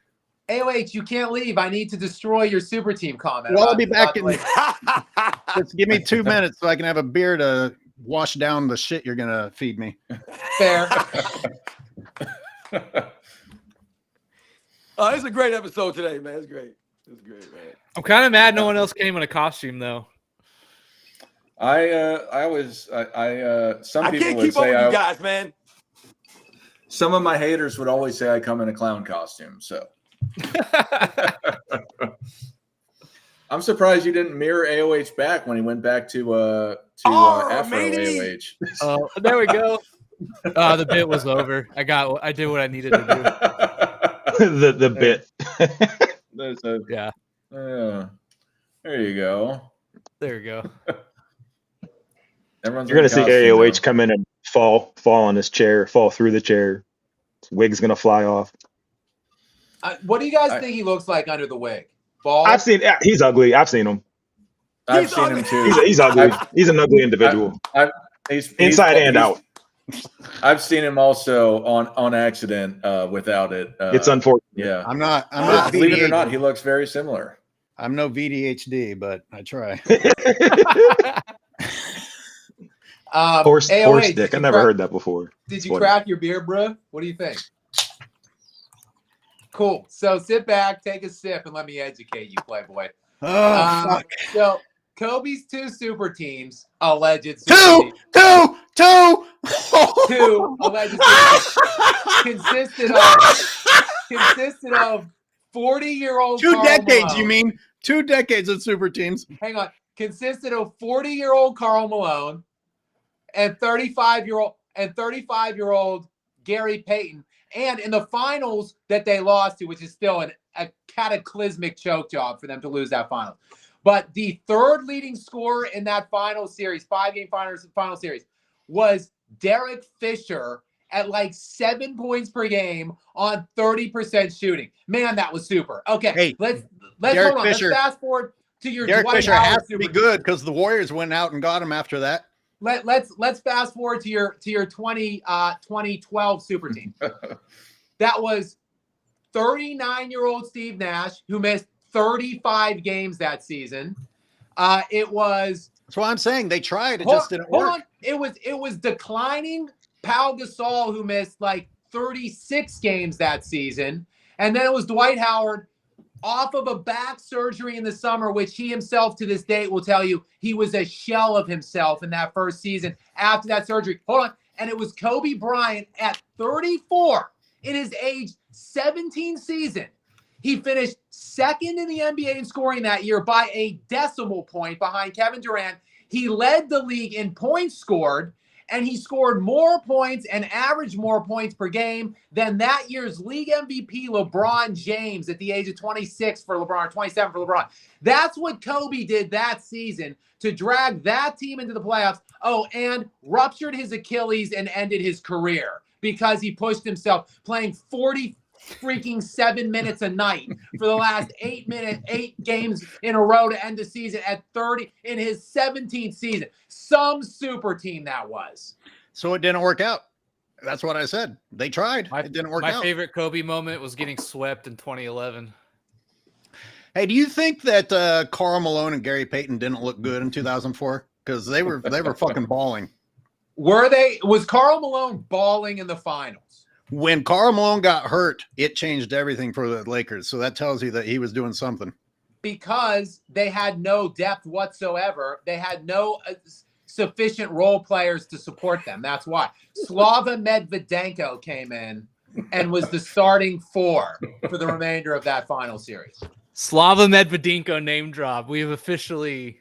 AOH, you can't leave. I need to destroy your super team comment. Well, I'll about- be back about in. the- Just give me 2 minutes so I can have a beer to wash down the shit you're going to feed me. Fair. Oh, it's a great episode today, man. It's great. It's great, man. I'm kind of mad no one else came in a costume though. Some I people can't would keep up say with you guys, man. some of my haters would always say I come in a clown costume. So I'm surprised you didn't mirror AOH back when he went back to to Oh, Afro matey. AOH. Oh, there we go. The bit was over. I did what I needed to the bit. There's a, do. Yeah, there you go. there we go. Everyone's You're in gonna see costume AOH now. come in and fall on his chair, fall through the chair. His wig's gonna fly off. What do you guys think he looks like under the wig? Bald? I've seen. He's ugly. I've seen him. I've He's seen him ugly. too. He's ugly. I've- He's an ugly individual. He's Inside and he's- out. I've seen him also on accident without it. It's unfortunate. Yeah. I'm not Believe it or not, VDHD. he looks very similar. I'm no VDHD, but I try. Horse AOH, dick. I never heard that before. Did It's you funny. crack your beer, bro? What do you think? Cool. So sit back, take a sip, and let me educate you, Playboy. Oh, fuck. So Kobe's two super teams, alleged super teams, Two. two alleged super teams, consisted of 40-year-old Two Karl decades, Malone. you mean? 2 decades of super teams. Hang on. Consisted of 40-year-old Karl Malone and 35-year-old Gary Payton. And in the finals that they lost to, which is still a cataclysmic choke job for them to lose that final. But the third leading scorer in that final series, 5-game final series, was Derek Fisher at like 7 points per game on 30% shooting. Man, that was super. Okay, Hey, let's Derek hold on. Fisher- Let's fast forward to your Derek Dwight Fisher Howard has to super be team. good because the Warriors went out and got him after that. Let's fast forward to your 2012 super team. That was 39-year-old Steve Nash, who missed 35 games that season. It was That's why I'm saying they tried. It hold, just didn't hold work. on. It was declining Pau Gasol, who missed like 36 games that season, and then it was Dwight Howard off of a back surgery in the summer, which he himself to this date will tell you he was a shell of himself in that first season after that surgery. Hold on. And it was Kobe Bryant at 34 in his age 17 season. He finished second in the NBA in scoring that year by a decimal point behind Kevin Durant. He led the league in points scored, and he scored more points and averaged more points per game than that year's league MVP LeBron James at the age of 26 for LeBron, 27 for LeBron. That's what Kobe did that season to drag that team into the playoffs. Oh, and ruptured his Achilles and ended his career because he pushed himself playing 47 minutes a night for the last 8 games in a row to end the season at 30 in his 17th season. Some super team that was. So it didn't work out. That's what I said. They tried. It didn't work My out. favorite Kobe moment was getting swept in 2011. Hey, do you think that Karl Malone and Gary Payton didn't look good in 2004? Because they were fucking balling. Was Karl Malone balling in the finals? When Karl Malone got hurt, it changed everything for the Lakers. So that tells you that he was doing something. Because they had no depth whatsoever. They had no sufficient role players to support them. That's why. Slava Medvedenko came in and was the starting four for the remainder of that final series. Slava Medvedenko name drop. We have officially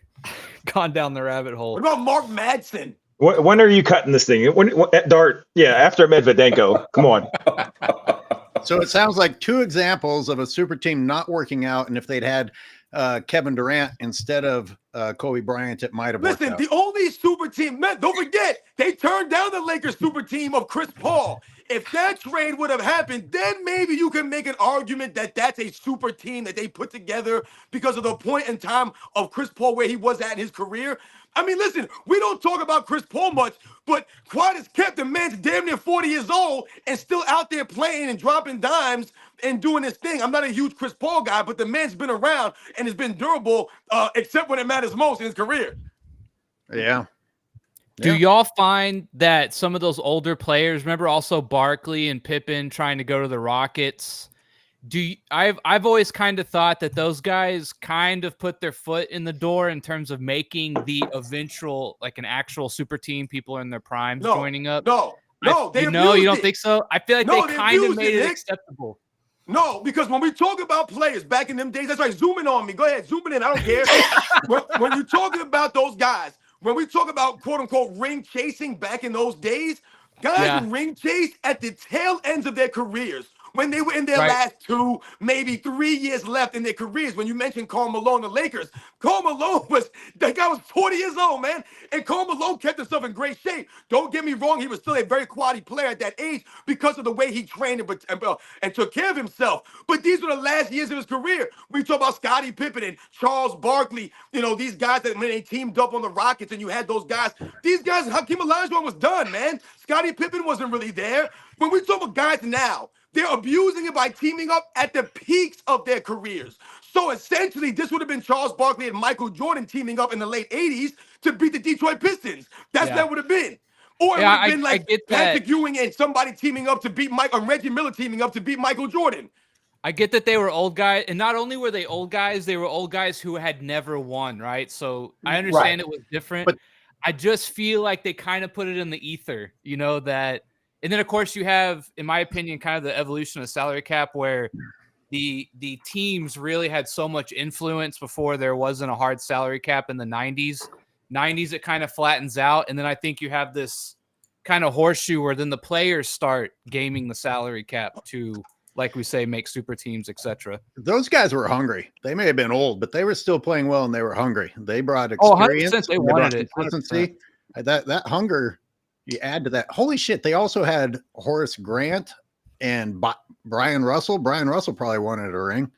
gone down the rabbit hole. What about Mark Madsen? When are you cutting this thing? When at Dart? Yeah, after Medvedenko. Come on. So it sounds like two examples of a super team not working out. And if they'd had Kevin Durant instead of Kobe Bryant, it might have worked Listen, out. the only super team, man, don't forget, they turned down the Lakers super team of Chris Paul. If that trade would have happened, then maybe you can make an argument that that's a super team that they put together because of the point in time of Chris Paul where he was at in his career. I mean, listen, we don't talk about Chris Paul much, but quiet as kept, the man's damn near 40 years old and still out there playing and dropping dimes and doing his thing. I'm not a huge Chris Paul guy, but the man's been around and has been durable, except when it matters most in his career. Yeah. Do y'all find that some of those older players, remember also Barkley and Pippen trying to go to the Rockets? I've always kind of thought that those guys kind of put their foot in the door in terms of making the eventual, like an actual super team, people in their primes joining up. No, you don't think so? I feel like No, they they kind of abused made it, it Nick. acceptable. No, because when we talk about players back in them days, that's right, zoom in on me. Go ahead, zoom it in. I don't care. when you're talking about those guys, when we talk about quote unquote ring chasing back in those days, guys Yeah. would ring chase at the tail ends of their careers. When they were in their Right. last 2, maybe 3 years left in their careers. When you mentioned Karl Malone, the Lakers, Karl Malone that guy was 40 years old, man. And Karl Malone kept himself in great shape. Don't get me wrong, he was still a very quality player at that age because of the way he trained and took care of himself. But these were the last years of his career. We talk about Scottie Pippen and Charles Barkley, these guys that when they teamed up on the Rockets and you had those guys, these guys, Hakeem Olajuwon was done, man. Scottie Pippen wasn't really there. When we talk about guys now, they're abusing it by teaming up at the peaks of their careers. So essentially, this would have been Charles Barkley and Michael Jordan teaming up in the late 80s to beat the Detroit Pistons. That's Yeah. what would have been. Or it Yeah, would have been I like get that. Patrick Ewing and somebody teaming up to beat or Reggie Miller teaming up to beat Michael Jordan. I get that they were old guys, and not only were they old guys, they were old guys who had never won, right? So I understand it was different, But- I just feel like they kind of put it in the ether, that. And then, of course, you have, in my opinion, kind of the evolution of salary cap where the teams really had so much influence before there wasn't a hard salary cap in the 90s. 90s, it kind of flattens out. And then I think you have this kind of horseshoe where then the players start gaming the salary cap to, like we say, make super teams, etc. Those guys were hungry. They may have been old, but they were still playing well and they were hungry. They brought Oh, experience. 100%, they and brought wanted it. consistency. That hunger, you add to that. Holy shit. They also had Horace Grant and Brian Russell. Brian Russell probably wanted a ring.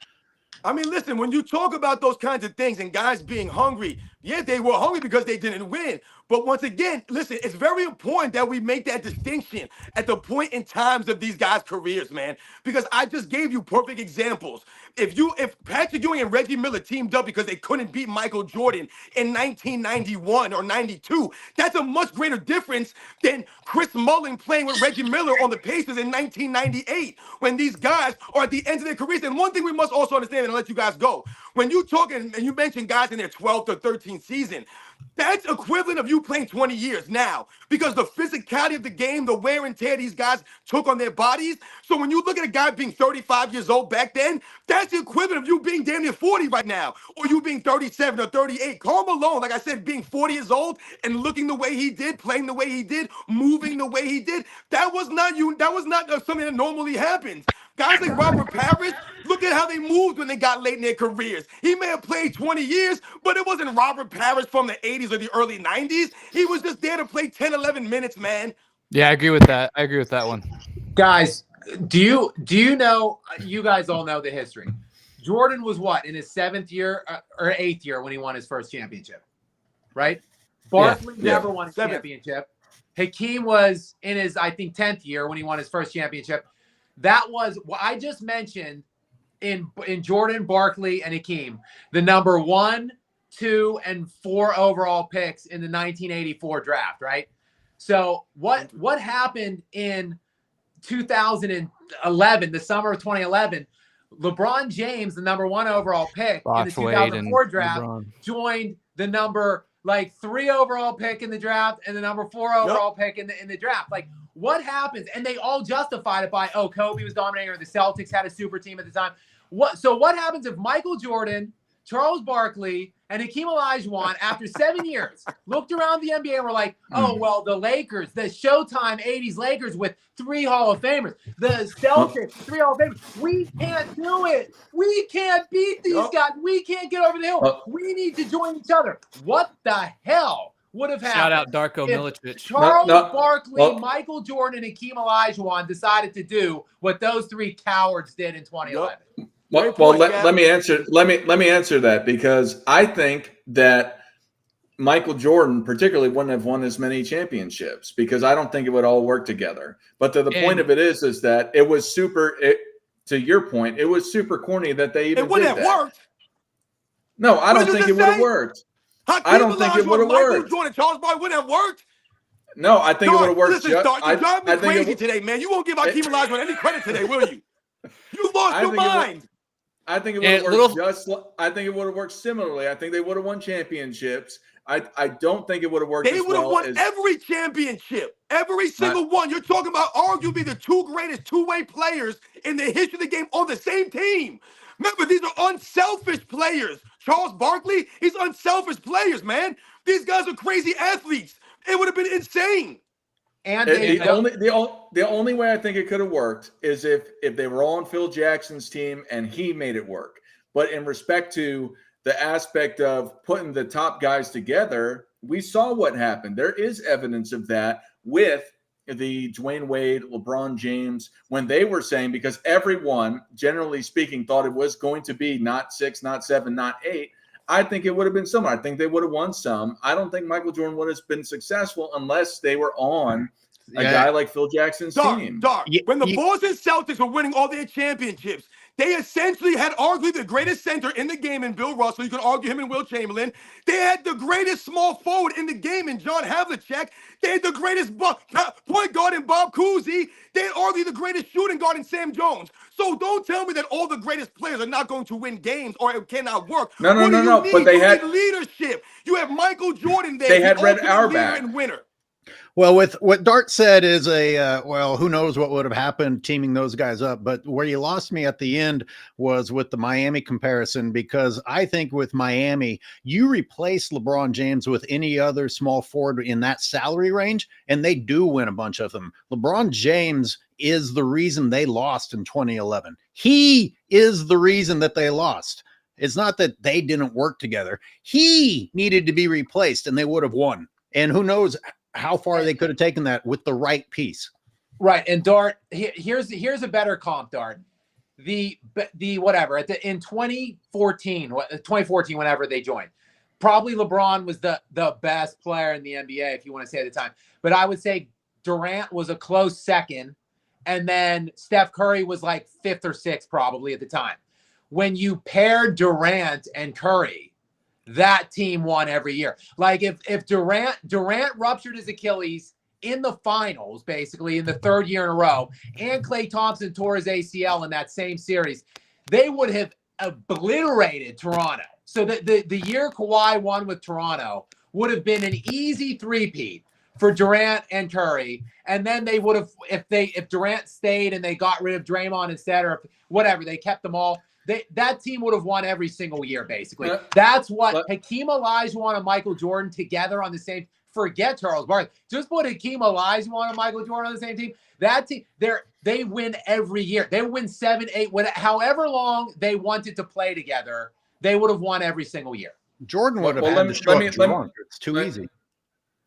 I mean, listen, when you talk about those kinds of things and guys being hungry, yeah, they were hungry because they didn't win. But once again, listen, it's very important that we make that distinction at the point in times of these guys' careers, man, because I just gave you perfect examples. If Patrick Ewing and Reggie Miller teamed up because they couldn't beat Michael Jordan in 1991 or 92, that's a much greater difference than Chris Mullin playing with Reggie Miller on the Pacers in 1998 when these guys are at the end of their careers. And one thing we must also understand, and I'll let you guys go, when you talk and you mention guys in their 12th or 13th season, that's equivalent of you playing 20 years now because the physicality of the game, the wear and tear these guys took on their bodies. So when you look at a guy being 35 years old back then, that's the equivalent of you being damn near 40 right now or you being 37 or 38. Karl Malone, like I said, being 40 years old and looking the way he did, playing the way he did, moving the way he did, that was not something that normally happens. Guys like Robert Parrish, look at how they moved when they got late in their careers. He may have played 20 years, but it wasn't Robert Parrish from the 80s or the early 90s. He was just there to play 10, 11 minutes, man. Yeah, I agree with that. I agree with that one. Guys, do you know, you guys all know the history. Jordan was what, in his 7th year or 8th year when he won his first championship, right? Barkley never won a championship. Hakeem was in his, I think, 10th year when he won his first championship. That was what I just mentioned in Jordan, Barkley, and Hakeem, the number 1, 2, and 4 overall picks in the 1984 draft, right? So what happened in 2011, the summer of 2011? LeBron James, the number 1 overall pick in the 2004 draft, joined the number 3 overall pick in the draft and the number 4 overall pick in the draft. Like, what happens? And they all justified it by, Kobe was dominating, or the Celtics had a super team at the time. What happens if Michael Jordan, Charles Barkley, and Hakeem Olajuwon, after 7 years, looked around the NBA and were like, the Lakers, the Showtime 80s Lakers with 3 Hall of Famers, the Celtics, 3 Hall of Famers. We can't do it. We can't beat these guys. We can't get over the hill. We need to join each other. What the hell would have happened? Shout out Darko Milicic. Charles Barkley, Michael Jordan, and Hakeem Olajuwon decided to do what those 3 cowards did in 2011. Let me answer. Let me answer that, because I think that Michael Jordan particularly wouldn't have won as many championships, because I don't think it would all work together. But the point of it is that it was super. To your point, it was super corny that they even. It wouldn't have worked. No, I don't think it would have worked. I don't think it would have worked. Michael Jordan, Charles Barkley wouldn't have worked. No, I think it would have worked. Listen, Stark, you drive me crazy today, man. You won't give Hakeem Olajuwon any credit today, will you? You lost your mind. I think it would have worked I think it would have worked similarly. I think they would have won championships. I don't think it would have worked. They would have won every championship, every single one. You're talking about arguably the 2 greatest two-way players in the history of the game on the same team. Remember, these are unselfish players. Charles Barkley. He's unselfish players, man. These guys are crazy athletes. It would have been insane. And The only way I think it could have worked is if they were all on Phil Jackson's team and he made it work. But in respect to the aspect of putting the top guys together, we saw what happened. There is evidence of that with the Dwayne Wade, LeBron James, when they were saying, because everyone, generally speaking, thought it was going to be not 6, not 7, not 8. I think it would have been similar. I think they would have won some. I don't think Michael Jordan would have been successful unless they were on a guy like Phil Jackson's team. When the Boston Celtics were winning all their championships, they essentially had arguably the greatest center in the game in Bill Russell. You could argue him and Will Chamberlain. They had the greatest small forward in the game in John Havlicek. They had the greatest point guard in Bob Cousy. They had arguably the greatest shooting guard in Sam Jones. So don't tell me that all the greatest players are not going to win games or it cannot work. No. But you need leadership. You have Michael Jordan there. They had Red ultimate Auerbach. leader and winner. Well, with what Dart said is who knows what would have happened teaming those guys up. But where you lost me at the end was with the Miami comparison, because I think with Miami, you replace LeBron James with any other small forward in that salary range, and they do win a bunch of them. LeBron James is the reason they lost in 2011. He is the reason that they lost. It's not that they didn't work together. He needed to be replaced, and they would have won. And who knows how far they could have taken that with the right piece. Right. And Dart, here's a better comp, Dart. The whatever in 2014, whenever they joined, probably LeBron was the best player in the NBA, if you want to say at the time. But I would say Durant was a close second, and then Steph Curry was like 5th or 6th probably at the time. When you paired Durant and Curry, that team won every year. Like if Durant ruptured his Achilles in the finals, basically in the 3rd year in a row, and Klay Thompson tore his ACL in that same series, they would have obliterated Toronto. So the year Kawhi won with Toronto would have been an easy three-peat for Durant and Curry. And then they would have, if Durant stayed and they got rid of Draymond instead, or whatever, they kept them all, that team would have won every single year, basically. That's what Hakeem Olajuwon and Michael Jordan together on the same. Forget Charles Barkley. Just put Hakeem Olajuwon and Michael Jordan on the same team. That team, they win every year. They win 7, 8, however long they wanted to play together. They would have won every single year. Jordan would have had to show up drunk. It's too easy.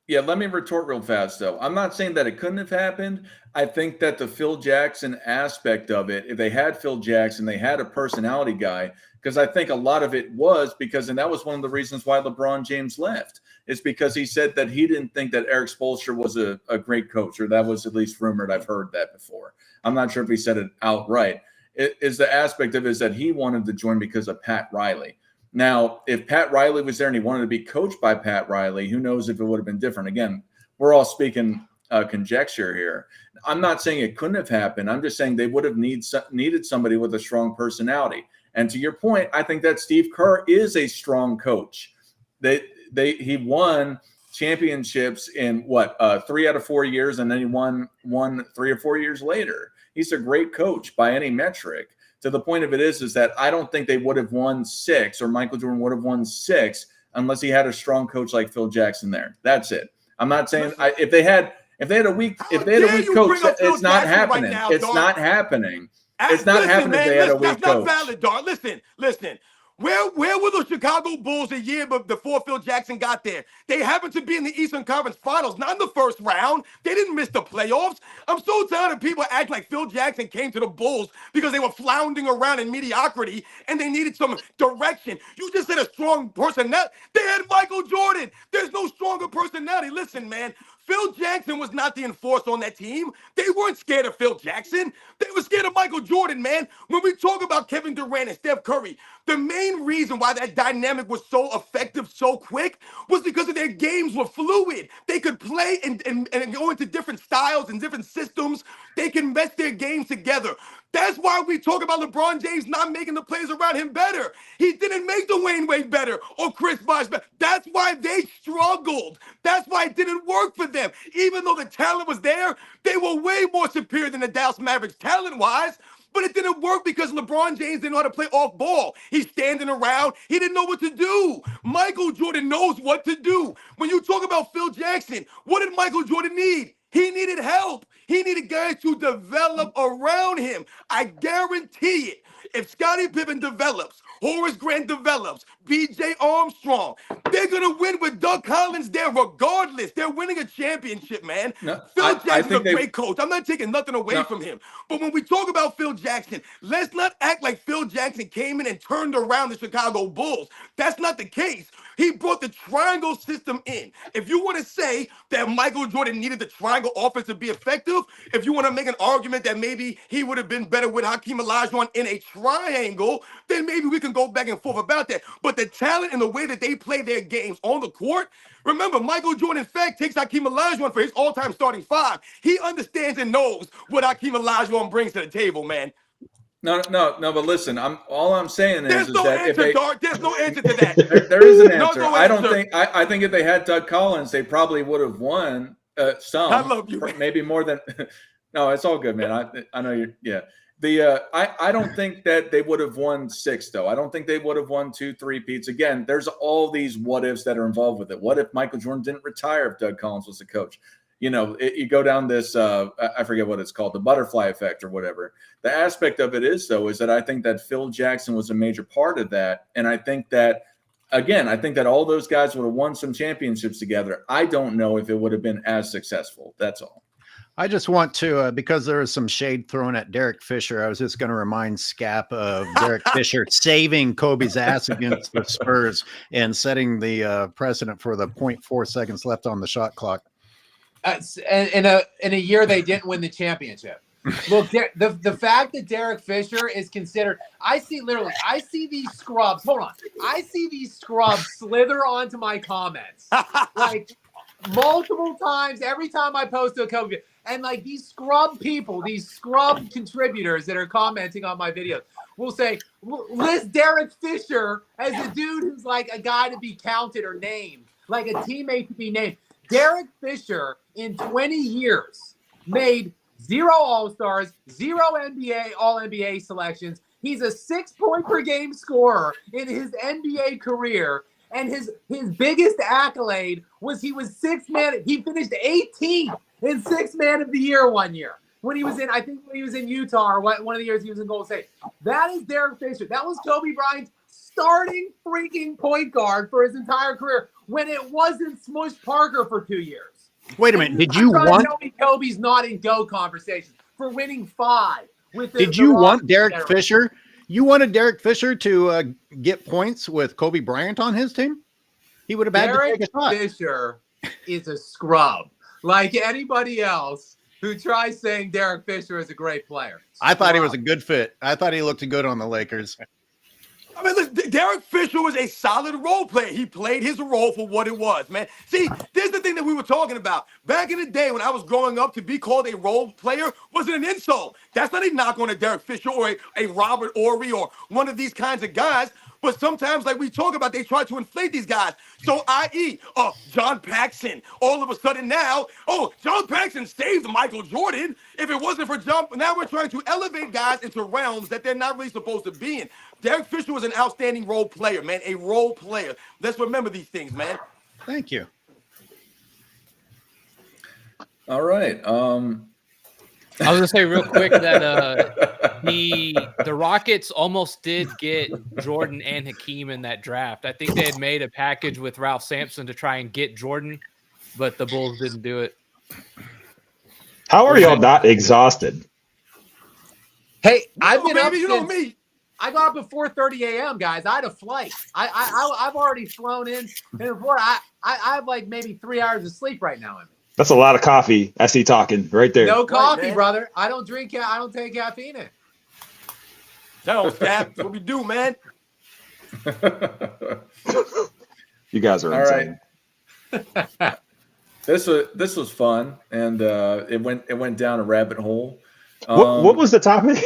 Yeah, let me retort real fast, though. I'm not saying that it couldn't have happened. I think that the Phil Jackson aspect of it, if they had Phil Jackson, they had a personality guy, because I think a lot of it was because, and that was one of the reasons why LeBron James left, is because he said that he didn't think that Eric Spoelstra was a great coach, or that was at least rumored. I've heard that before. I'm not sure if he said it outright. It is the aspect of it is that he wanted to join because of Pat Riley. Now, if Pat Riley was there and he wanted to be coached by Pat Riley, who knows if it would have been different. Again, we're all speaking conjecture here. I'm not saying it couldn't have happened. I'm just saying they would have needed somebody with a strong personality. And to your point, I think that Steve Kerr is a strong coach. He won championships in 3 out of 4 years, and then he won 3 or 4 years later. He's a great coach by any metric. To the point of it is that I don't think they would have won 6, or Michael Jordan would have won 6, unless he had a strong coach like Phil Jackson there. That's it. I'm not saying if they had a weak coach, it's not happening. It's not happening. It's not happening if they had a weak coach. That's not valid, dog. Listen. Where were the Chicago Bulls a year before Phil Jackson got there? They happened to be in the Eastern Conference Finals, not in the first round. They didn't miss the playoffs. I'm so tired of people act like Phil Jackson came to the Bulls because they were floundering around in mediocrity and they needed some direction. You just said a strong personality. They had Michael Jordan. There's no stronger personality. Listen, man. Phil Jackson was not the enforcer on that team. They weren't scared of Phil Jackson. They were scared of Michael Jordan, man. When we talk about Kevin Durant and Steph Curry, the main reason why that dynamic was so effective so quick was because of their games were fluid. They could play and go into different styles and different systems. They can mesh their games together. That's why we talk about LeBron James not making the players around him better. He didn't make Dwayne Wade better or Chris Bosh better. That's why they struggled. That's why it didn't work for them. Even though the talent was there, they were way more superior than the Dallas Mavericks talent-wise. But it didn't work because LeBron James didn't know how to play off ball. He's standing around. He didn't know what to do. Michael Jordan knows what to do. When you talk about Phil Jackson, what did Michael Jordan need? He needed help. He needed guys to develop around him. I guarantee it. If Scottie Pippen develops, Horace Grant develops, B.J. Armstrong, they're going to win with Doug Collins there regardless. They're winning a championship, man. No, Phil I Jackson's a think they. great coach. I'm not taking nothing away No. from him. But when we talk about Phil Jackson, let's not act like Phil Jackson came in and turned around the Chicago Bulls. That's not the case. He brought the triangle system in. If you want to say that Michael Jordan needed the triangle offense to be effective, if you want to make an argument that maybe he would have been better with Hakeem Olajuwon in a triangle, then maybe we can go back and forth about that. But the talent and the way that they play their games on the court, remember, Michael Jordan, in fact, takes Hakeem Olajuwon for his all-time starting five. He understands and knows what Hakeem Olajuwon brings to the table, man. No. But listen, all I'm saying There's is no that if answer, they, Dart. There's no answer to that. there is an No, answer. no I don't answer. think. I think if they had Doug Collins, they probably would have won some. I love you, man. Maybe more than. No, it's all good, man. I know you're. Yeah. I don't think that they would have won 6 though. I don't think they would have won 2, 3-peats. Again, there's all these what ifs that are involved with it. What if Michael Jordan didn't retire if Doug Collins was the coach? You know, you go down this, I forget what it's called, the butterfly effect or whatever. The aspect of it is, though, is that I think that Phil Jackson was a major part of that. And I think that, again, I think that all those guys would have won some championships together. I don't know if it would have been as successful. That's all. I just want to, because there was some shade thrown at Derek Fisher, I was just going to remind Scap of Derek Fisher saving Kobe's ass against the Spurs and setting the precedent for the 0.4 seconds left on the shot clock. In a year they didn't win the championship. Look, the fact that Derek Fisher is considered, I see these scrubs. Hold on, I see these scrubs slither onto my comments like multiple times every time I post a Kobe. And like these scrub people, these scrub contributors that are commenting on my videos will say, list Derek Fisher as a dude who's like a guy to be counted or named, like a teammate to be named. Derek Fisher in 20 years made 0 All-Stars, 0 NBA, All-NBA selections. He's a 6-point per game scorer in his NBA career. And his biggest accolade was he was 6th man. He finished 18th in 6th man of the year one year when he was in, I think when he was in Utah or one of the years he was in Golden State. That is Derek Fisher. That was Kobe Bryant's starting freaking point guard for his entire career when it wasn't Smush Parker for 2 years. Wait a minute. Did you trying want? to tell me Kobe's not in GO conversations for winning 5 with the, Did you want Derek Fisher? You wanted Derek Fisher to get points with Kobe Bryant on his team? He would have had to take a shot. Fisher is a scrub. Like anybody else who tries saying Derek Fisher is a great player. I thought he was a good fit. I thought he looked good on the Lakers. I mean, look, Derek Fisher was a solid role player. He played his role for what it was, man. See, there's the thing that we were talking about. Back in the day when I was growing up, to be called a role player wasn't an insult. That's not a knock on a Derek Fisher or a Robert Horry or one of these kinds of guys. But sometimes, like we talk about, they try to inflate these guys. So, i.e., John Paxson, all of a sudden now, John Paxson saved Michael Jordan. If it wasn't for John, now we're trying to elevate guys into realms that they're not really supposed to be in. Derek Fisher was an outstanding role player, man, a role player. Let's remember these things, man. Thank you. All right. I was gonna say real quick that the Rockets almost did get Jordan and Hakeem in that draft. I think they had made a package with Ralph Sampson to try and get Jordan, but the Bulls didn't do it. How are y'all not exhausted? Hey, I've been up baby, you know me. I got up at 4:30 a.m., guys. I had a flight. I've already flown in. And before I have like maybe 3 hours of sleep right now. That's a lot of coffee. I see talking right there. No coffee, man. brother. I don't drink. I don't take caffeine in. That's what we do, man. You guys are All insane. right. This was fun, and it went down a rabbit hole. What was the topic?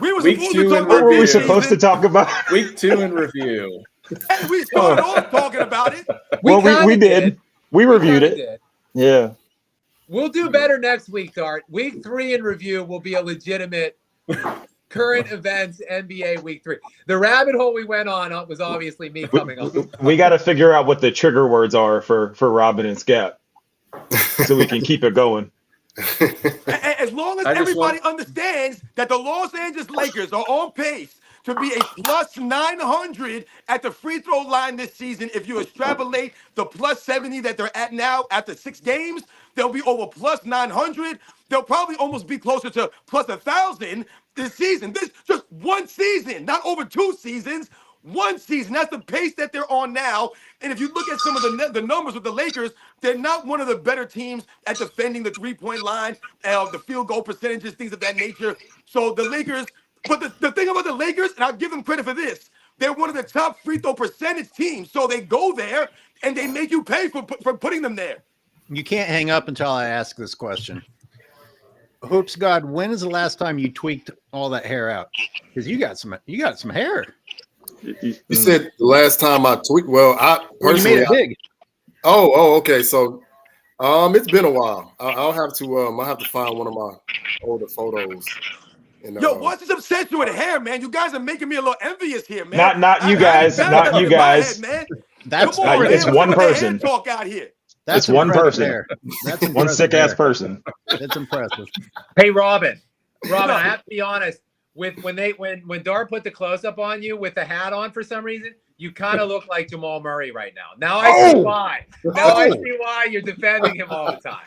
We were Week supposed two to talk in about What were we review. supposed to talk about? Week 2 in review. Hey, we started off talking about it. We did. We reviewed it. Did. Yeah. We'll do better next week, Dart. Week 3 in review will be a legitimate current events NBA week 3. The rabbit hole we went on was obviously me coming up. We got to figure out what the trigger words are for Robin and Scap, so we can keep it going. As long as everybody understands that the Los Angeles Lakers are on pace to be a plus 900 at the free throw line this season. If you extrapolate the plus 70 that they're at now after 6 games, they'll be over plus 900. They'll probably almost be closer to plus 1,000 this season. This just one season, not over 2 seasons. One season. That's the pace that they're on now. And if you look at some of the numbers with the Lakers, they're not one of the better teams at defending the 3-point line, the field goal percentages, things of that nature. So the Lakers, but the thing about the Lakers, and I'll give them credit for this, they're one of the top free throw percentage teams. So they go there and they make you pay for putting them there. You can't hang up until I ask this question. Hoops God, when is the last time you tweaked all that hair out? Because you got some hair. You said the last time I tweaked. Well, I personally you made it big. Oh, okay. So, it's been a while. I'll have to find one of my older photos. Yo, what's this obsession with hair, man? You guys are making me a little envious here, man. Not you guys. Not you guys. Man. That's it's one person. Talk out here. That's one person. Hair. That's one sick ass person. That's impressive. Hey, Robin, I have to be honest. When Dart put the close up on you with the hat on for some reason, you kind of look like Jamal Murray right now. Now I see why. I see why you're defending him all the time.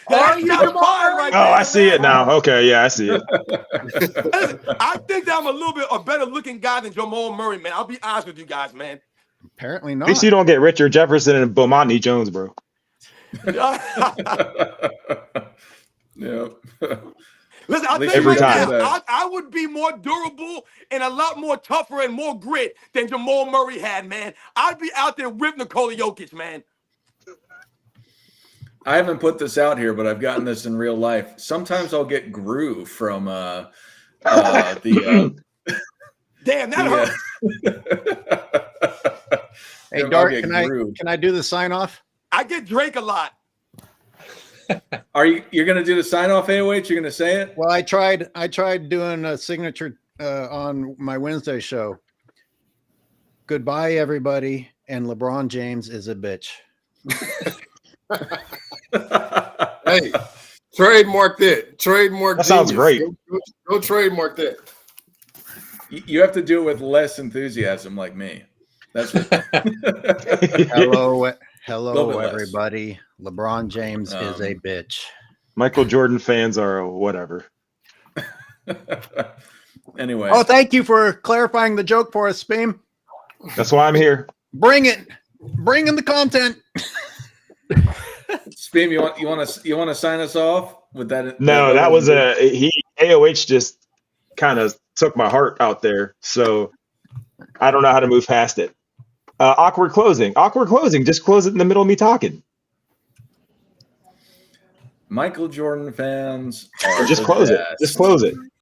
Are you Jamal Murray? I see it now. Okay, yeah, I see it. I think that I'm a little bit a better looking guy than Jamal Murray, man. I'll be honest with you guys, man. Apparently not. At least you don't get Richard Jefferson and Bomani Jones, bro. Yeah. Listen, I'll tell you every right time. now, I would be more durable and a lot more tougher and more grit than Jamal Murray had, man. I'd be out there with Nikola Jokic, man. I haven't put this out here, but I've gotten this in real life. Sometimes I'll get groove from the Damn, that hurt. Hey, Dart, can I do the sign off? I get Drake a lot. You're gonna do the sign off, AOH? You're gonna say it? Well, I tried doing a signature on my Wednesday show. Goodbye, everybody, and LeBron James is a bitch. Hey, trademark that. Trademark. That sounds great. Go trademark that. You have to do it with less enthusiasm, like me. That's what... Hello, everybody. LeBron James is a bitch. Michael Jordan fans are whatever. Anyway. Oh, thank you for clarifying the joke for us, Speam. That's why I'm here. Bring it. Bring in the content. Speam, you want to sign us off with that? No, that was AOH just kind of took my heart out there. So I don't know how to move past it. Awkward closing. Just close it in the middle of me talking. Michael Jordan fans are Just close it. Just close it.